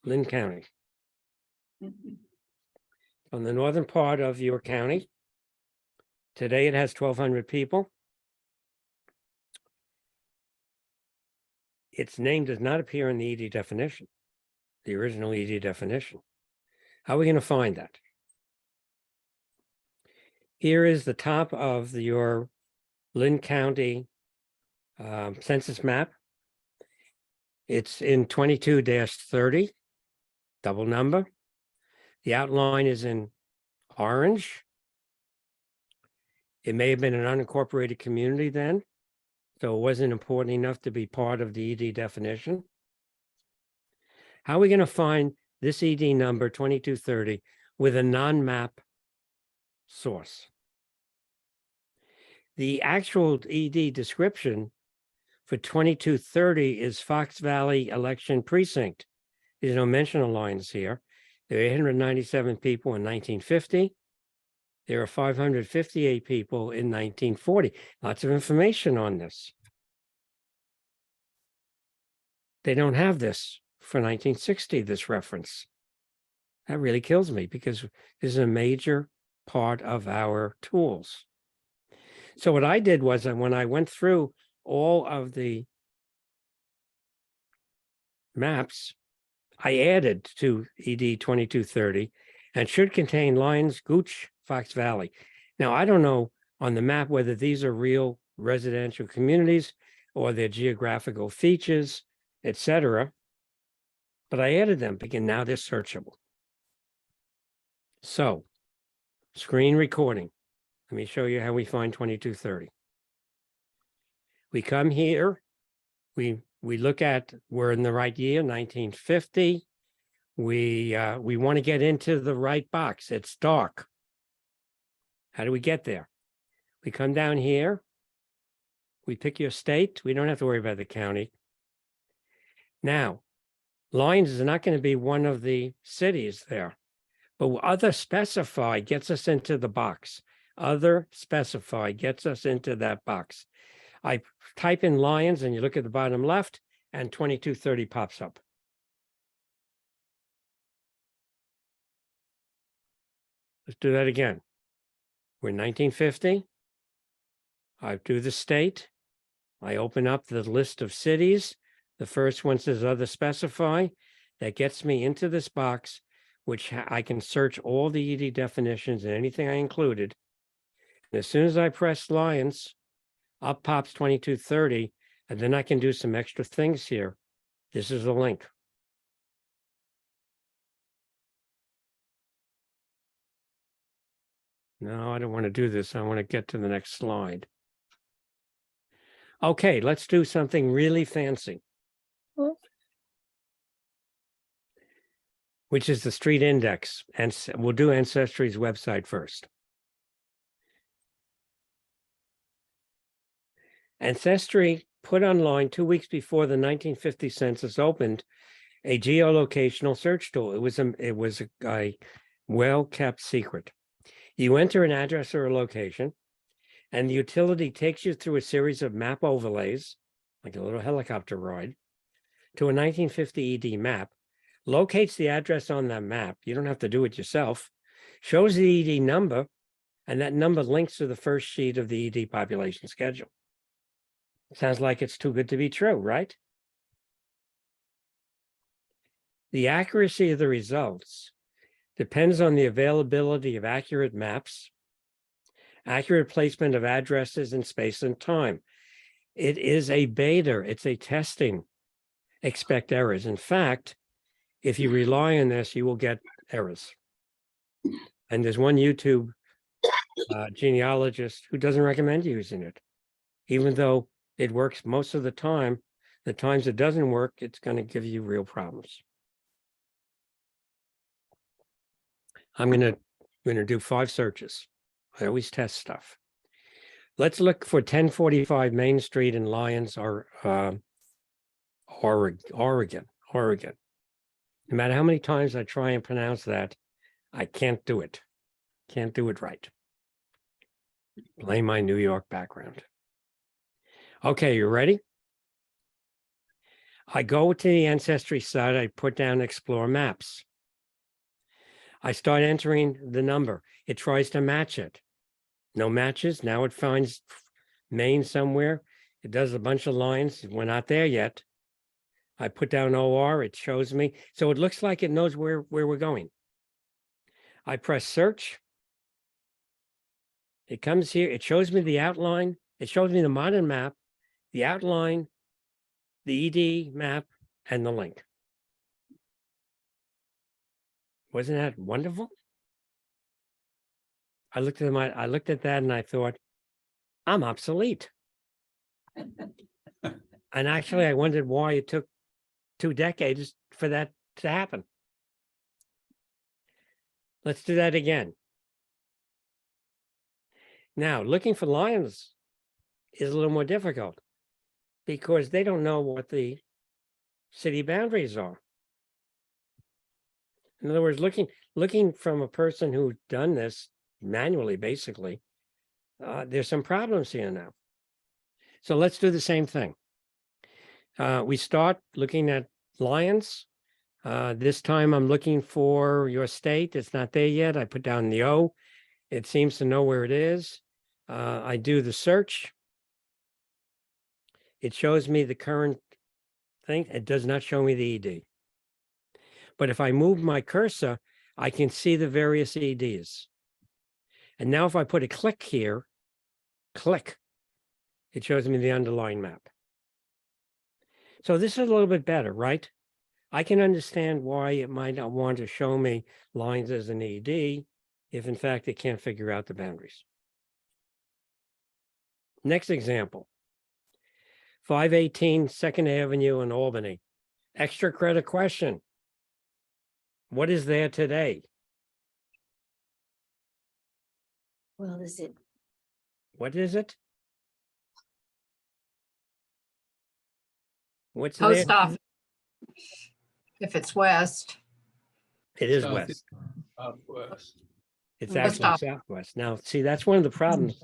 Linn County. On the northern part of your county. Today it has 1,200 people. Its name does not appear in the ED definition, the original ED definition. How are we going to find that? Here is the top of your Linn County census map. It's in 22-30, double number. The outline is in orange. It may have been an unincorporated community then, so it wasn't important enough to be part of the ED definition. How are we going to find this ED number 2230 with a non-map source? The actual ED description for 2230 is Fox Valley Election Precinct. There's no mention of lines here. There are 897 people in 1950. There are 558 people in 1940. Lots of information on this. They don't have this for 1960, this reference. That really kills me because this is a major part of our tools. So what I did was when I went through all of the maps, I added to ED 2230 and should contain Lyons, Gooch, Fox Valley. Now, I don't know on the map whether these are real residential communities or their geographical features, etc. But I added them because now they're searchable. So, screen recording. Let me show you how we find 2230. We come here, we look at, we're in the right year, 1950. We want to get into the right box. It's dark. How do we get there? We come down here. We pick your state. We don't have to worry about the county. Now, Lyons is not going to be one of the cities there, but other specify gets us into the box. Other specify gets us into that box. I type in Lyons and you look at the bottom left and 2230 pops up. Let's do that again. We're 1950. I do the state. I open up the list of cities. The first one says other specify. That gets me into this box, which I can search all the ED definitions and anything I included. And as soon as I press Lyons, up pops 2230, and then I can do some extra things here. This is the link. No, I don't want to do this. I want to get to the next slide. Okay, let's do something really fancy. Which is the street index. And we'll do Ancestry's website first. Ancestry put online 2 weeks before the 1950 census opened a geolocational search tool. It was a well-kept secret. You enter an address or a location, and the utility takes you through a series of map overlays, like a little helicopter ride, to a 1950 ED map, locates the address on that map. You don't have to do it yourself, shows the ED number, and that number links to the first sheet of the ED population schedule. Sounds like it's too good to be true, right? The accuracy of the results depends on the availability of accurate maps, accurate placement of addresses in space and time. It is a beta, it's a testing. Expect errors. In fact, if you rely on this, you will get errors. And there's one YouTube genealogist who doesn't recommend using it, even though it works most of the time. The times it doesn't work, it's going to give you real problems. I'm going to do 5 searches. I always test stuff. Let's look for 1045 Main Street in Lyons, or Oregon. No matter how many times I try and pronounce that, I can't do it. Can't do it right. Blame my New York background. Okay, you ready? I go to the Ancestry site. I put down Explore Maps. I start entering the number. It tries to match it. No matches. Now it finds Maine somewhere. It does a bunch of lines. We're not there yet. I put down OR. It shows me. So it looks like it knows where we're going. I press search. It comes here. It shows me the outline. It shows me the modern map, the outline, the ED map, and the link. Wasn't that wonderful? I looked at that and I thought, I'm obsolete. And actually, I wondered why it took 2 decades for that to happen. Let's do that again. Now, looking for Lyons is a little more difficult because they don't know what the city boundaries are. In other words, looking from a person who's done this manually, basically, there's some problems here now. So let's do the same thing. We start looking at Lyons. This time I'm looking for your state. It's not there yet. I put down the O. It seems to know where it is. I do the search. It shows me the current thing. It does not show me the ED. But if I move my cursor, I can see the various EDs. And now if I put a click here, click, it shows me the underlying map. So this is a little bit better, right? I can understand why it might not want to show me lines as an ED if in fact it can't figure out the boundaries. Next example, 518 2nd Avenue in Albany. Extra credit question. What is there today? Well, is it? What is it? What's there? Post office. If it's west, It is South- west. Southwest. It's Post actually office. southwest. Now, see, that's one of the problems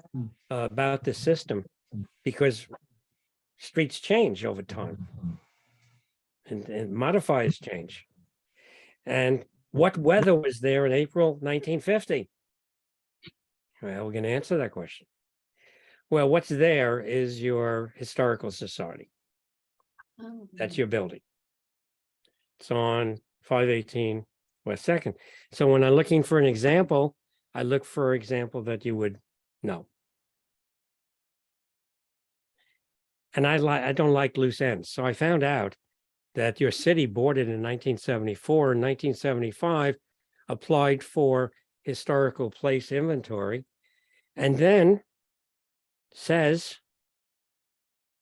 about this system because streets change over time and modifiers change. And what weather was there in April 1950? Well, we're going to answer that question. Well, what's there is your historical society. Oh, That's your building. It's on 518 West 2nd. So when I'm looking for an example, I look for an example that you would know. And I don't like loose ends. So I found out that your city boarded in 1974 and 1975 applied for historical place inventory and then says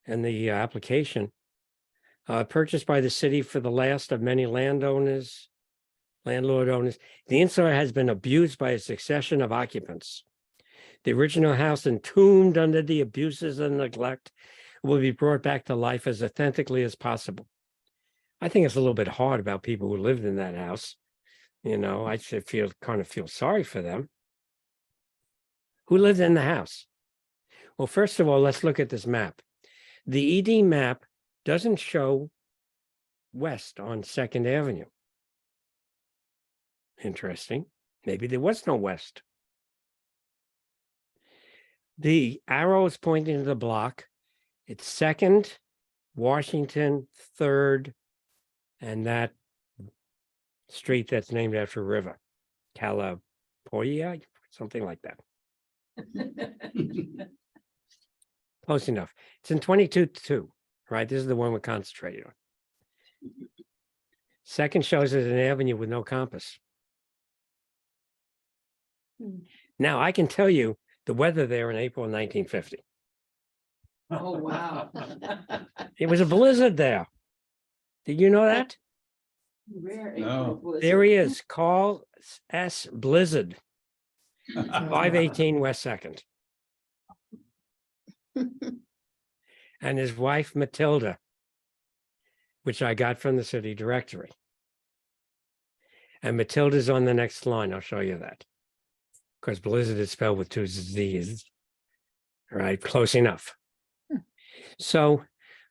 in the application, purchased by the city for the last of many landlord owners. The inside has been abused by a succession of occupants. The original house, entombed under the abuses and neglect, will be brought back to life as authentically as possible. I think it's a little bit hard about people who lived in that house. You know, I should kind of feel sorry for them. Who lived in the house? Well, first of all, let's look at this map. The ED map doesn't show west on 2nd Avenue. Interesting. Maybe there was no west. The arrow is pointing to the block. It's 2nd, Washington, 3rd, and that street that's named after a river, California, something like that. Close enough. It's in 22-2, right? This is the one we're concentrating on. 2nd shows it an avenue with no compass. Now I can tell you the weather there in April 1950. Oh, wow. It was a blizzard there. Did you know that? Rare No. April blizzard. There he is, Carl S. Blizzard, 518 West 2nd. And his wife, Matilda, which I got from the city directory. And Matilda's on the next line. I'll show you that. Because Blizzard is spelled with 2 Z's. Right, close enough. So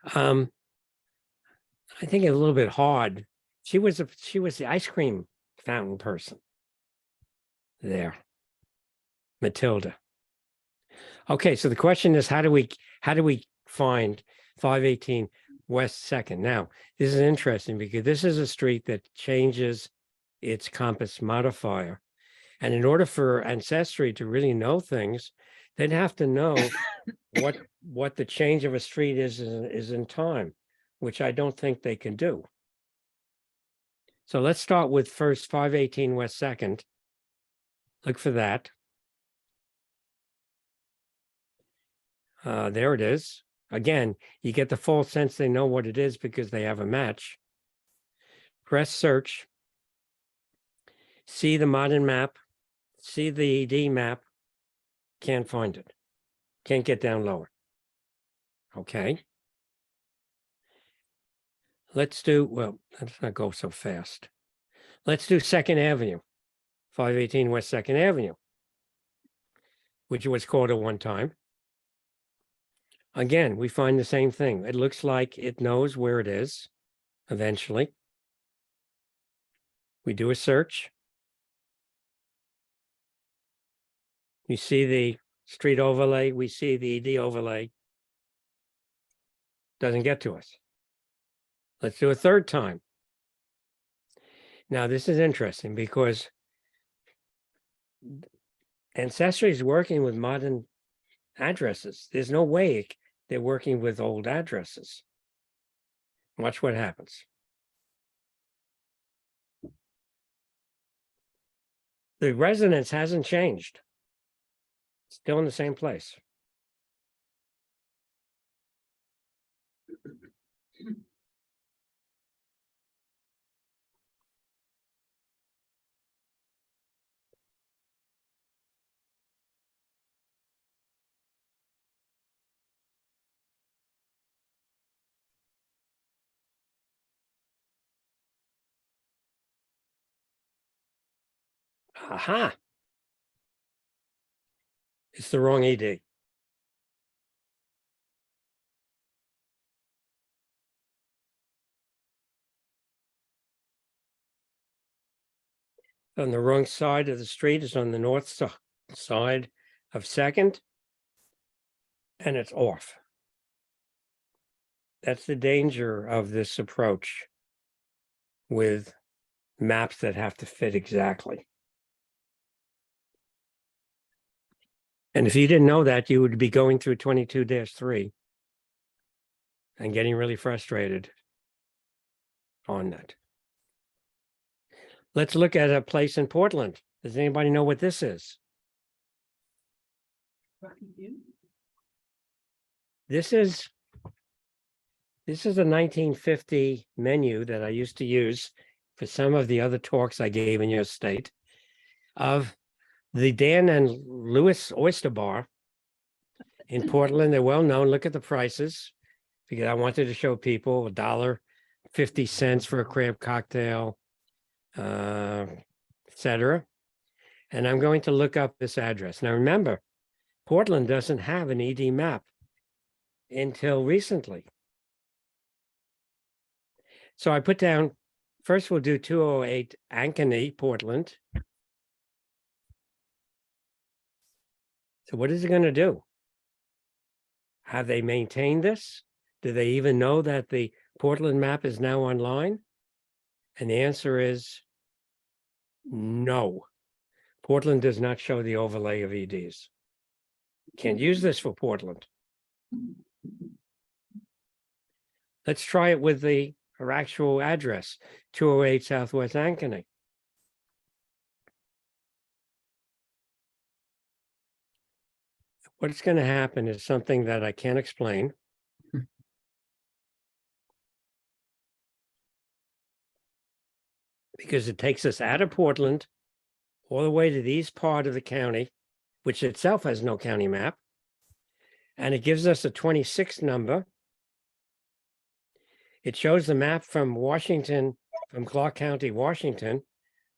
I think it's a little bit hard. She was the ice cream fountain person there, Matilda. Okay, so the question is, how do we find 518 West 2nd? Now, this is interesting because this is a street that changes its compass modifier. And in order for Ancestry to really know things, they'd have to know what the change of a street is in time, which I don't think they can do. So let's start with first 518 West 2nd. Look for that. There it is. Again, you get the false sense they know what it is because they have a match. Press search. See the modern map. See the ED map. Can't find it. Can't get down lower. Okay. Let's not go so fast. Let's do 2nd Avenue, 518 West 2nd Avenue, which was called at one time. Again, we find the same thing. It looks like it knows where it is eventually. We do a search. You see the street overlay. We see the ED overlay. Doesn't get to us. Let's do a third time. Now, this is interesting because Ancestry is working with modern addresses. There's no way they're working with old addresses. Watch what happens. The residence hasn't changed. Still in the same place. Aha. It's the wrong ED. On the wrong side of the street is on the north side of Second, and it's off. That's the danger of this approach with maps that have to fit exactly. And if you didn't know that, you would be going through 22-3 and getting really frustrated on that. Let's look at a place in Portland. Does anybody know what this is? This is a 1950 menu that I used to use for some of the other talks I gave in your state of the Dan and Lewis Oyster Bar in Portland. They're well known. Look at the prices, because I wanted to show people $1.50 for a crab cocktail, etc. And I'm going to look up this address. Now remember, Portland doesn't have an ED map until recently. So I put down, first we'll do 208 Ankeny, Portland. So what is it going to do? Have they maintained this? Do they even know that the Portland map is now online? And the answer is no. Portland does not show the overlay of EDs. Can't use this for Portland. Let's try it with her actual address, 208 Southwest Ankeny. What's going to happen is something that I can't explain. Because it takes us out of Portland all the way to the east part of the county, which itself has no county map. And it gives us a 26 number. It shows the map from Washington, from Clark County, Washington,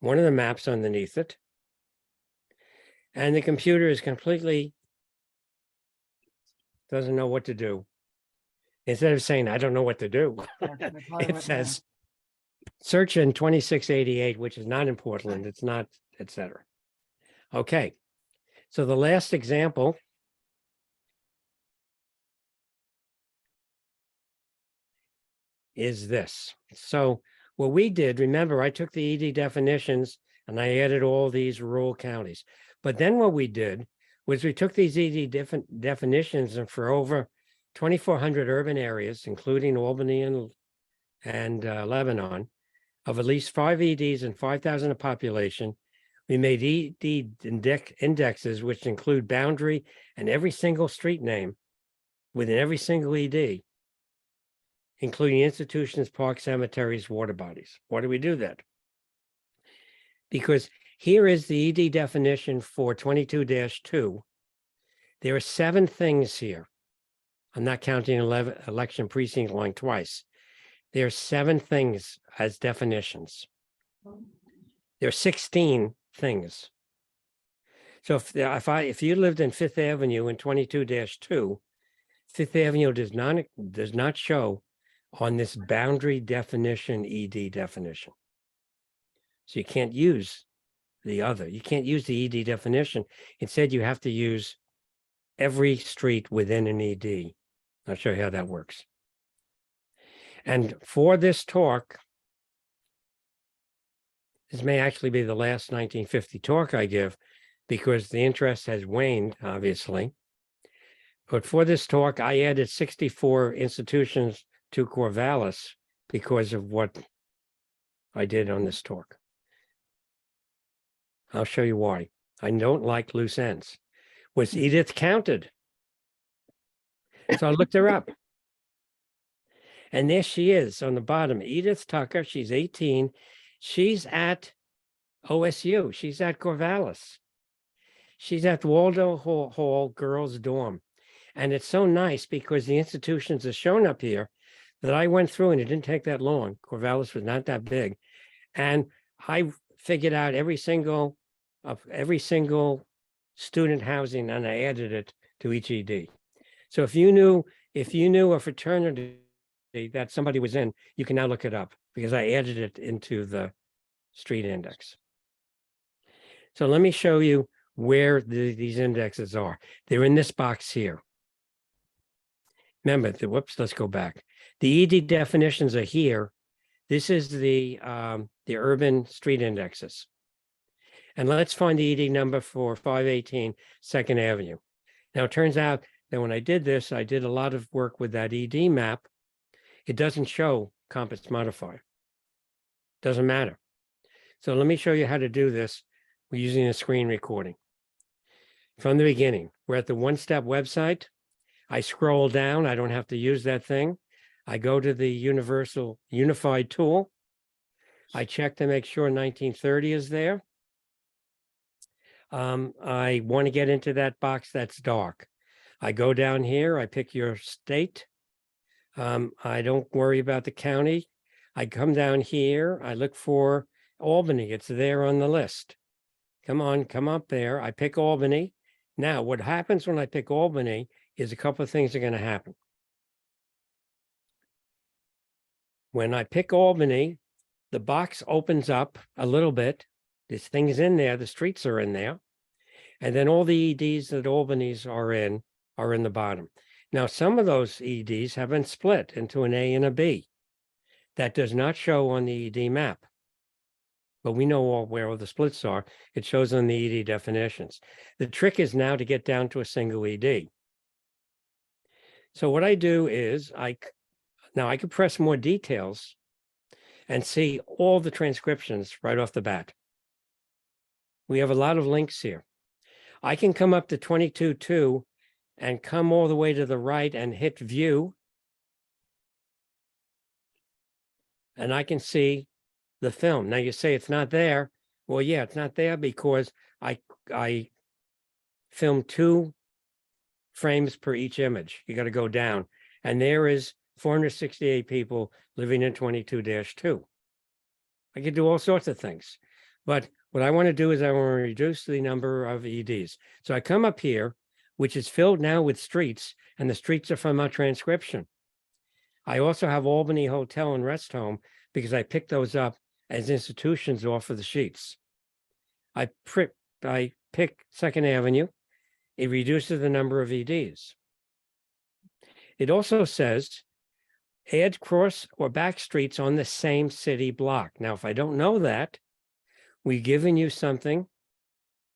one of the maps underneath it. And the computer is completely doesn't know what to do. Instead of saying, I don't know what to do, it says, search in 2688, which is not in Portland. It's not, etc. Okay. So the last example is this. So what we did, remember, I took the ED definitions and I added all these rural counties. But then what we did was we took these ED definitions, and for over 2,400 urban areas, including Albany and Lebanon, of at least 5 EDs and 5,000 of population, we made ED indexes, which include boundary and every single street name within every single ED, including institutions, parks, cemeteries, water bodies. Why do we do that? Because here is the ED definition for 22-2. There are 7 things here. I'm not counting election precinct line twice. There are 7 things as definitions. There are 16 things. So if you lived in Fifth Avenue in 22-2, Fifth Avenue does not show on this boundary definition, ED definition. So you can't use the other. You can't use the ED definition. Instead, you have to use every street within an ED. I'll show you how that works. And for this talk, this may actually be the last 1950 talk I give, because the interest has waned, obviously. But for this talk, I added 64 institutions to Corvallis because of what I did on this talk. I'll show you why. I don't like loose ends. Was Edith counted? So I looked her up. And there she is on the bottom. Edith Tucker, she's 18. She's at OSU. She's at Corvallis. She's at Waldo Hall Girls Dorm. And it's so nice because the institutions are shown up here that I went through, and it didn't take that long. Corvallis was not that big. And I figured out every single student housing, and I added it to each ED. So if you knew a fraternity that somebody was in, you can now look it up because I added it into the street index. So let me show you where these indexes are. They're in this box here. Remember, whoops, let's go back. The ED definitions are here. This is the urban street indexes. And let's find the ED number for 518 2nd Avenue. Now, it turns out that when I did this, I did a lot of work with that ED map. It doesn't show compass modifier. Doesn't matter. So let me show you how to do this. We're using a screen recording. From the beginning, we're at the one-step website. I scroll down. I don't have to use that thing. I go to the unified tool. I check to make sure 1930 is there. I want to get into that box that's dark. I go down here. I pick your state. I don't worry about the county. I come down here. I look for Albany. It's there on the list. Come on, come up there. I pick Albany. Now, what happens when I pick Albany is a couple of things are going to happen. When I pick Albany, the box opens up a little bit. There's things in there. The streets are in there. And then all the EDs that Albany's are in the bottom. Now, some of those EDs have been split into an A and a B. That does not show on the ED map. But we know where all the splits are. It shows on the ED definitions. The trick is now to get down to a single ED. So what I do is I can press more details and see all the transcriptions right off the bat. We have a lot of links here. I can come up to 22.2 and come all the way to the right and hit view. And I can see the film. Now you say it's not there. Well, yeah, it's not there because I filmed 2 frames per each image. You got to go down. And there is 468 people living in 22-2. I could do all sorts of things. But what I want to do is I want to reduce the number of EDs. So I come up here, which is filled now with streets, and the streets are from our transcription. I also have Albany Hotel and Rest Home because I picked those up as institutions off of the sheets. I pick 2nd Avenue. It reduces the number of EDs. It also says add cross or back streets on the same city block. Now, if I don't know that, we've given you something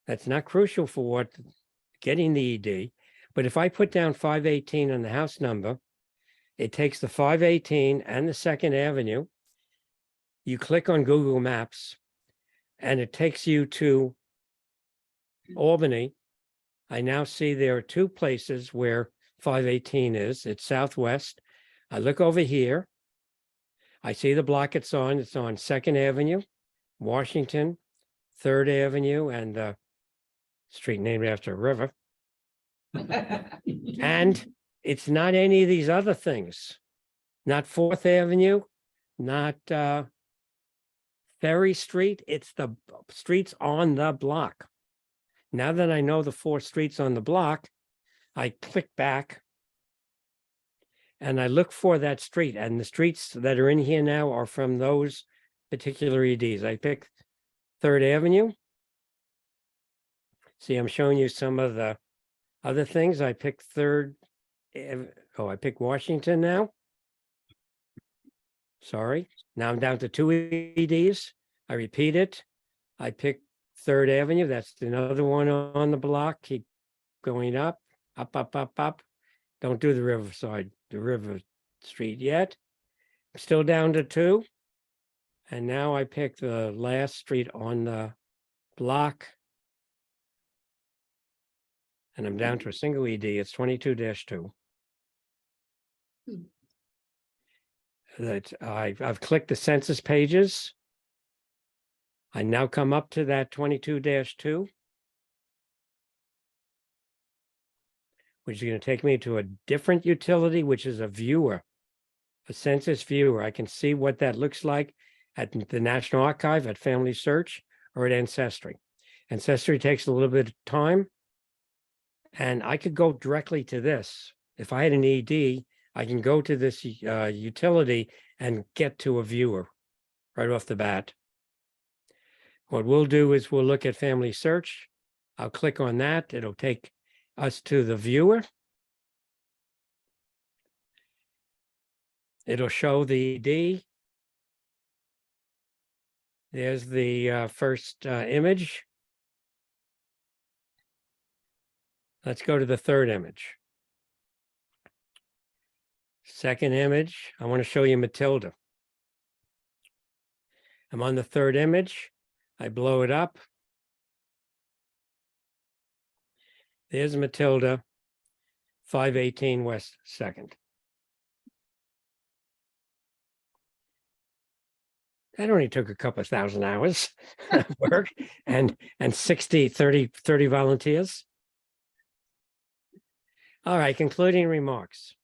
that's not crucial for what getting the ED. But if I put down 518 on the house number, it takes the 518 and the 2nd Avenue. You click on Google Maps and it takes you to Albany. I now see there are 2 places where 518 is. It's southwest. I look over here. I see the block it's on. It's on 2nd Avenue, Washington, 3rd Avenue, and the street named after a river. And it's not any of these other things. Not 4th Avenue, not Ferry Street. It's the streets on the block. Now that I know the 4 streets on the block, I click back and I look for that street. And the streets that are in here now are from those particular EDs. I pick 3rd Avenue. See, I'm showing you some of the other things. I pick I pick Washington now. Sorry. Now I'm down to 2 EDs. I repeat it. I pick 3rd Avenue. That's another one on the block. Keep going up, up, up, up, up. Don't do the river street yet. still down to 2. And now I pick the last street on the block. And I'm down to a single ED. It's 22-2. That I've clicked the census pages. I now come up to that 22-2, which is going to take me to a different utility, which is a viewer, a census viewer. I can see what that looks like at the National Archive, at Family Search, or at Ancestry. Ancestry takes a little bit of time, and I could go directly to this. If I had an ED, I can go to this utility and get to a viewer right off the bat. What we'll do is we'll look at Family Search. I'll click on that. It'll take us to the viewer. It'll show the ED. There's the first image. Let's go to the third image. Second image, I want to show you Matilda. I'm on the third image. I blow it up. There's Matilda, 518 West 2nd. That only took a couple of thousand hours of work and 30 volunteers. All right, concluding remarks.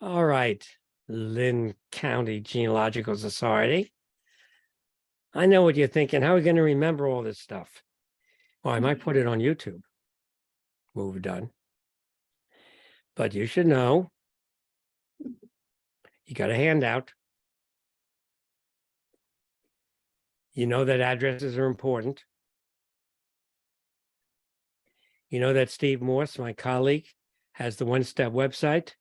All right, Linn County Genealogical Society. I know what you're thinking. How are we going to remember all this stuff? Well, I might put it on YouTube. What we've done. But you should know. You got a handout. You know that addresses are important. You know that Steve Morse, my colleague, has the One Step website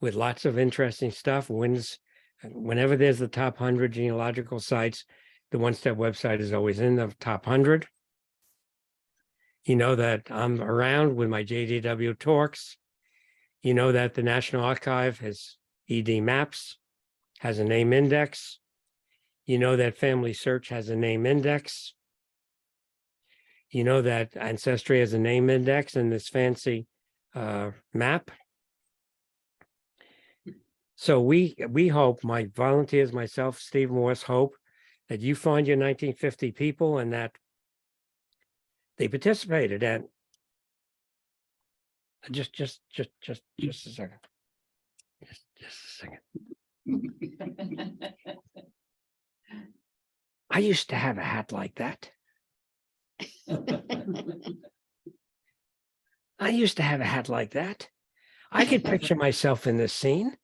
with lots of interesting stuff. Whenever there's the top 100 genealogical sites, the One Step website is always in the top 100. You know that I'm around with my JDW talks. You know that the National Archive has ED maps, has a name index. You know that Family Search has a name index. You know that Ancestry has a name index and this fancy map. So we hope, my volunteers, myself, Steve Morse, hope that you find your 1950 people and that they participated. And just a second. Just a second. I used to have a hat like that. I used to have a hat like that. I could picture myself in this scene.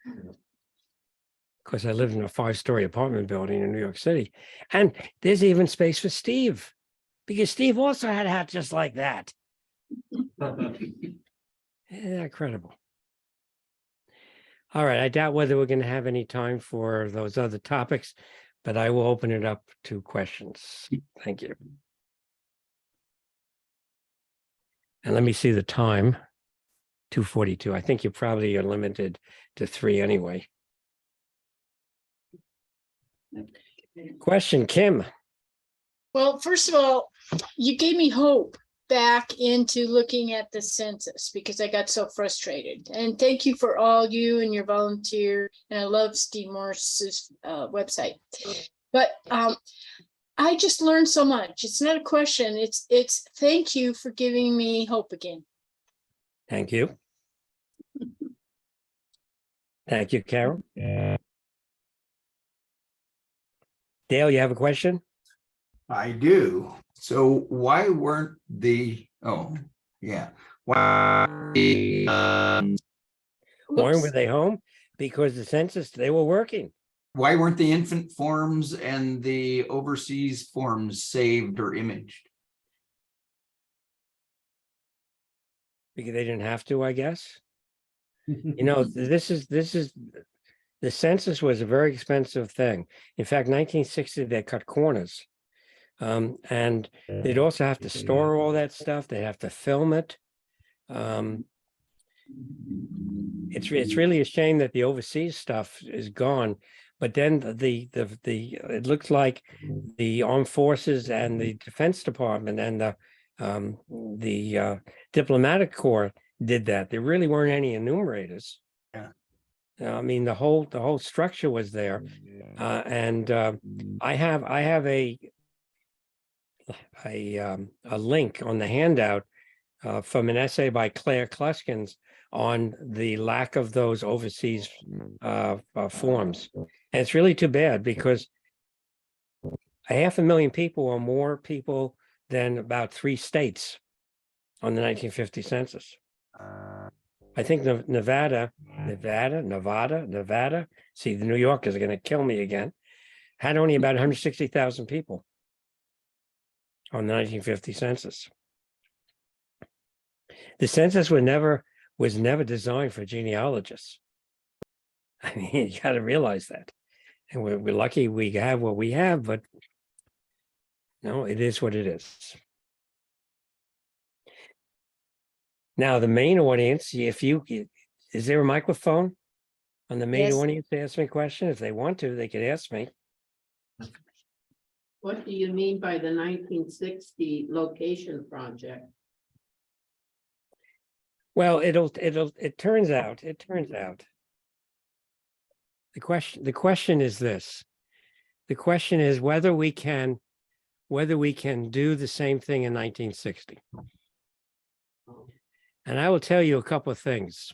Of course, I lived in a 5-story apartment building in New York City. And there's even space for Steve, because Steve also had a hat just like that. Isn't that incredible? All right, I doubt whether we're going to have any time for those other topics, but I will open it up to questions. Thank you. And let me see the time, 2:42. I think you probably are limited to 3 anyway. Question, Kim. Well, first of all, you gave me hope back into looking at the census because I got so frustrated. And thank you for all you and your volunteer. And I love Steve Morse's website. But I just learned so much. It's not a question. It's thank you for giving me hope again. Thank you. Thank you, Carol. Dale, you have a question? I do. So why weren't why Were they home? Because the census, they were working. why weren't the infant forms and the overseas forms saved or imaged? Because they didn't have to, I guess. You know, this is the census was a very expensive thing. In fact, 1960, they cut corners. And they'd also have to store all that stuff. They'd have to film it. it's really a shame that the overseas stuff is gone. But then the it looks like the armed forces and the Defense Department and the diplomatic corps did that. There really weren't any enumerators. Yeah. I mean, the whole structure was there, and I have a link on the handout from an essay by Claire Kluskins on the lack of those overseas forms. And it's really too bad because 500,000 people are more people than about 3 states on the 1950 census. I think Nevada. See, the New Yorkers are going to kill me again. Had only about 160,000 people on the 1950 census. The census was never designed for genealogists. I mean, you got to realize that. And we're lucky we have what we have, but no, it is what it is. Now, the main audience, is there a microphone on the main Yes. audience to ask me a question? If they want to, they could ask me. What do you mean by the 1960 location project? Well, it turns out. The question is this. The question is whether we can do the same thing in 1960. And I will tell you a couple of things.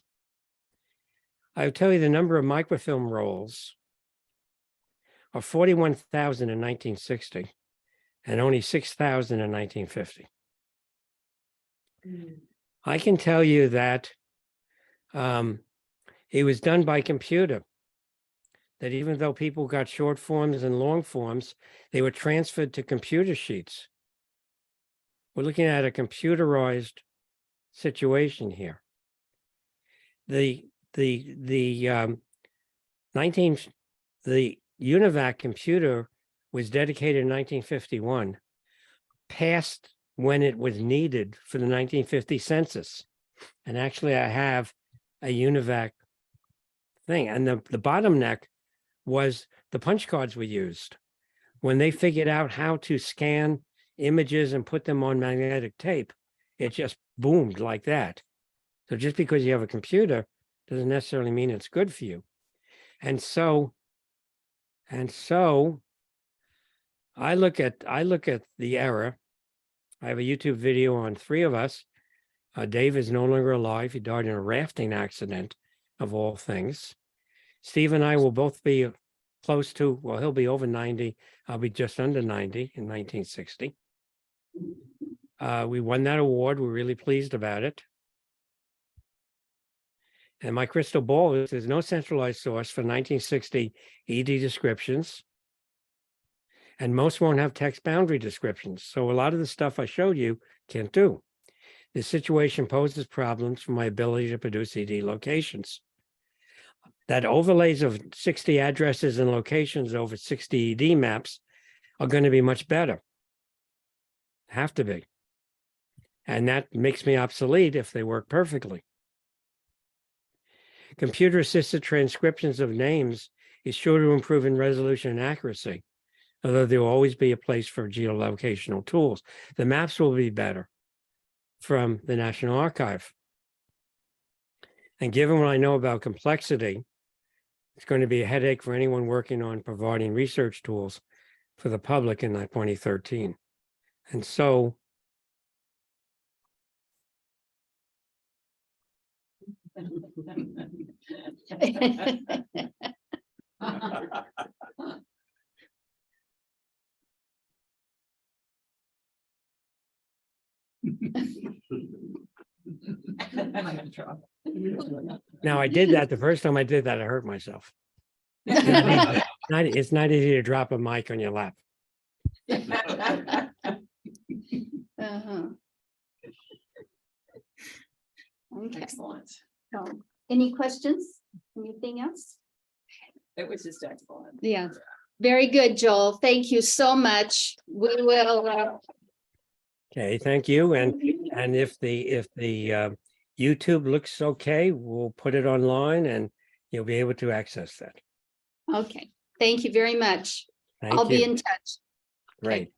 I will tell you the number of microfilm rolls are 41,000 in 1960 and only 6,000 in 1950. I can tell you that it was done by computer, that even though people got short forms and long forms, they were transferred to computer sheets. We're looking at a computerized situation here. The UNIVAC computer was dedicated in 1951, passed when it was needed for the 1950 census. And actually I have a UNIVAC thing. And the bottleneck was the punch cards were used. When they figured out how to scan images and put them on magnetic tape, it just boomed like that. So just because you have a computer doesn't necessarily mean it's good for you. And so I look at the error. I have a YouTube video on 3 of us. Dave is no longer alive. He died in a rafting accident, of all things. Steve and I will both be close to, well, he'll be over 90. I'll be just under 90 in 1960. We won that award. We're really pleased about it. And my crystal ball is there's no centralized source for 1960 ED descriptions. And most won't have text boundary descriptions. So a lot of the stuff I showed you can't do. This situation poses problems for my ability to produce ED locations. That overlays of 60 addresses and locations over 60 ED maps are going to be much better. Have to be. And that makes me obsolete if they work perfectly. Computer-assisted transcriptions of names is sure to improve in resolution and accuracy, although there will always be a place for geolocational tools. The maps will be better from the National Archive. And given what I know about complexity, it's going to be a headache for anyone working on providing research tools for the public in 2013. And so now I did that the first time I did that, I hurt myself. It's not easy to drop a mic on your lap. Uh-huh. Okay. Excellent. So, any questions? Anything else? It was just excellent. Yeah. Very good, Joel. Thank you so much. We will. Okay, thank you. And if the YouTube looks okay, we'll put it online and you'll be able to access that. Okay, thank you very much. Thank I'll be you. in touch. Great.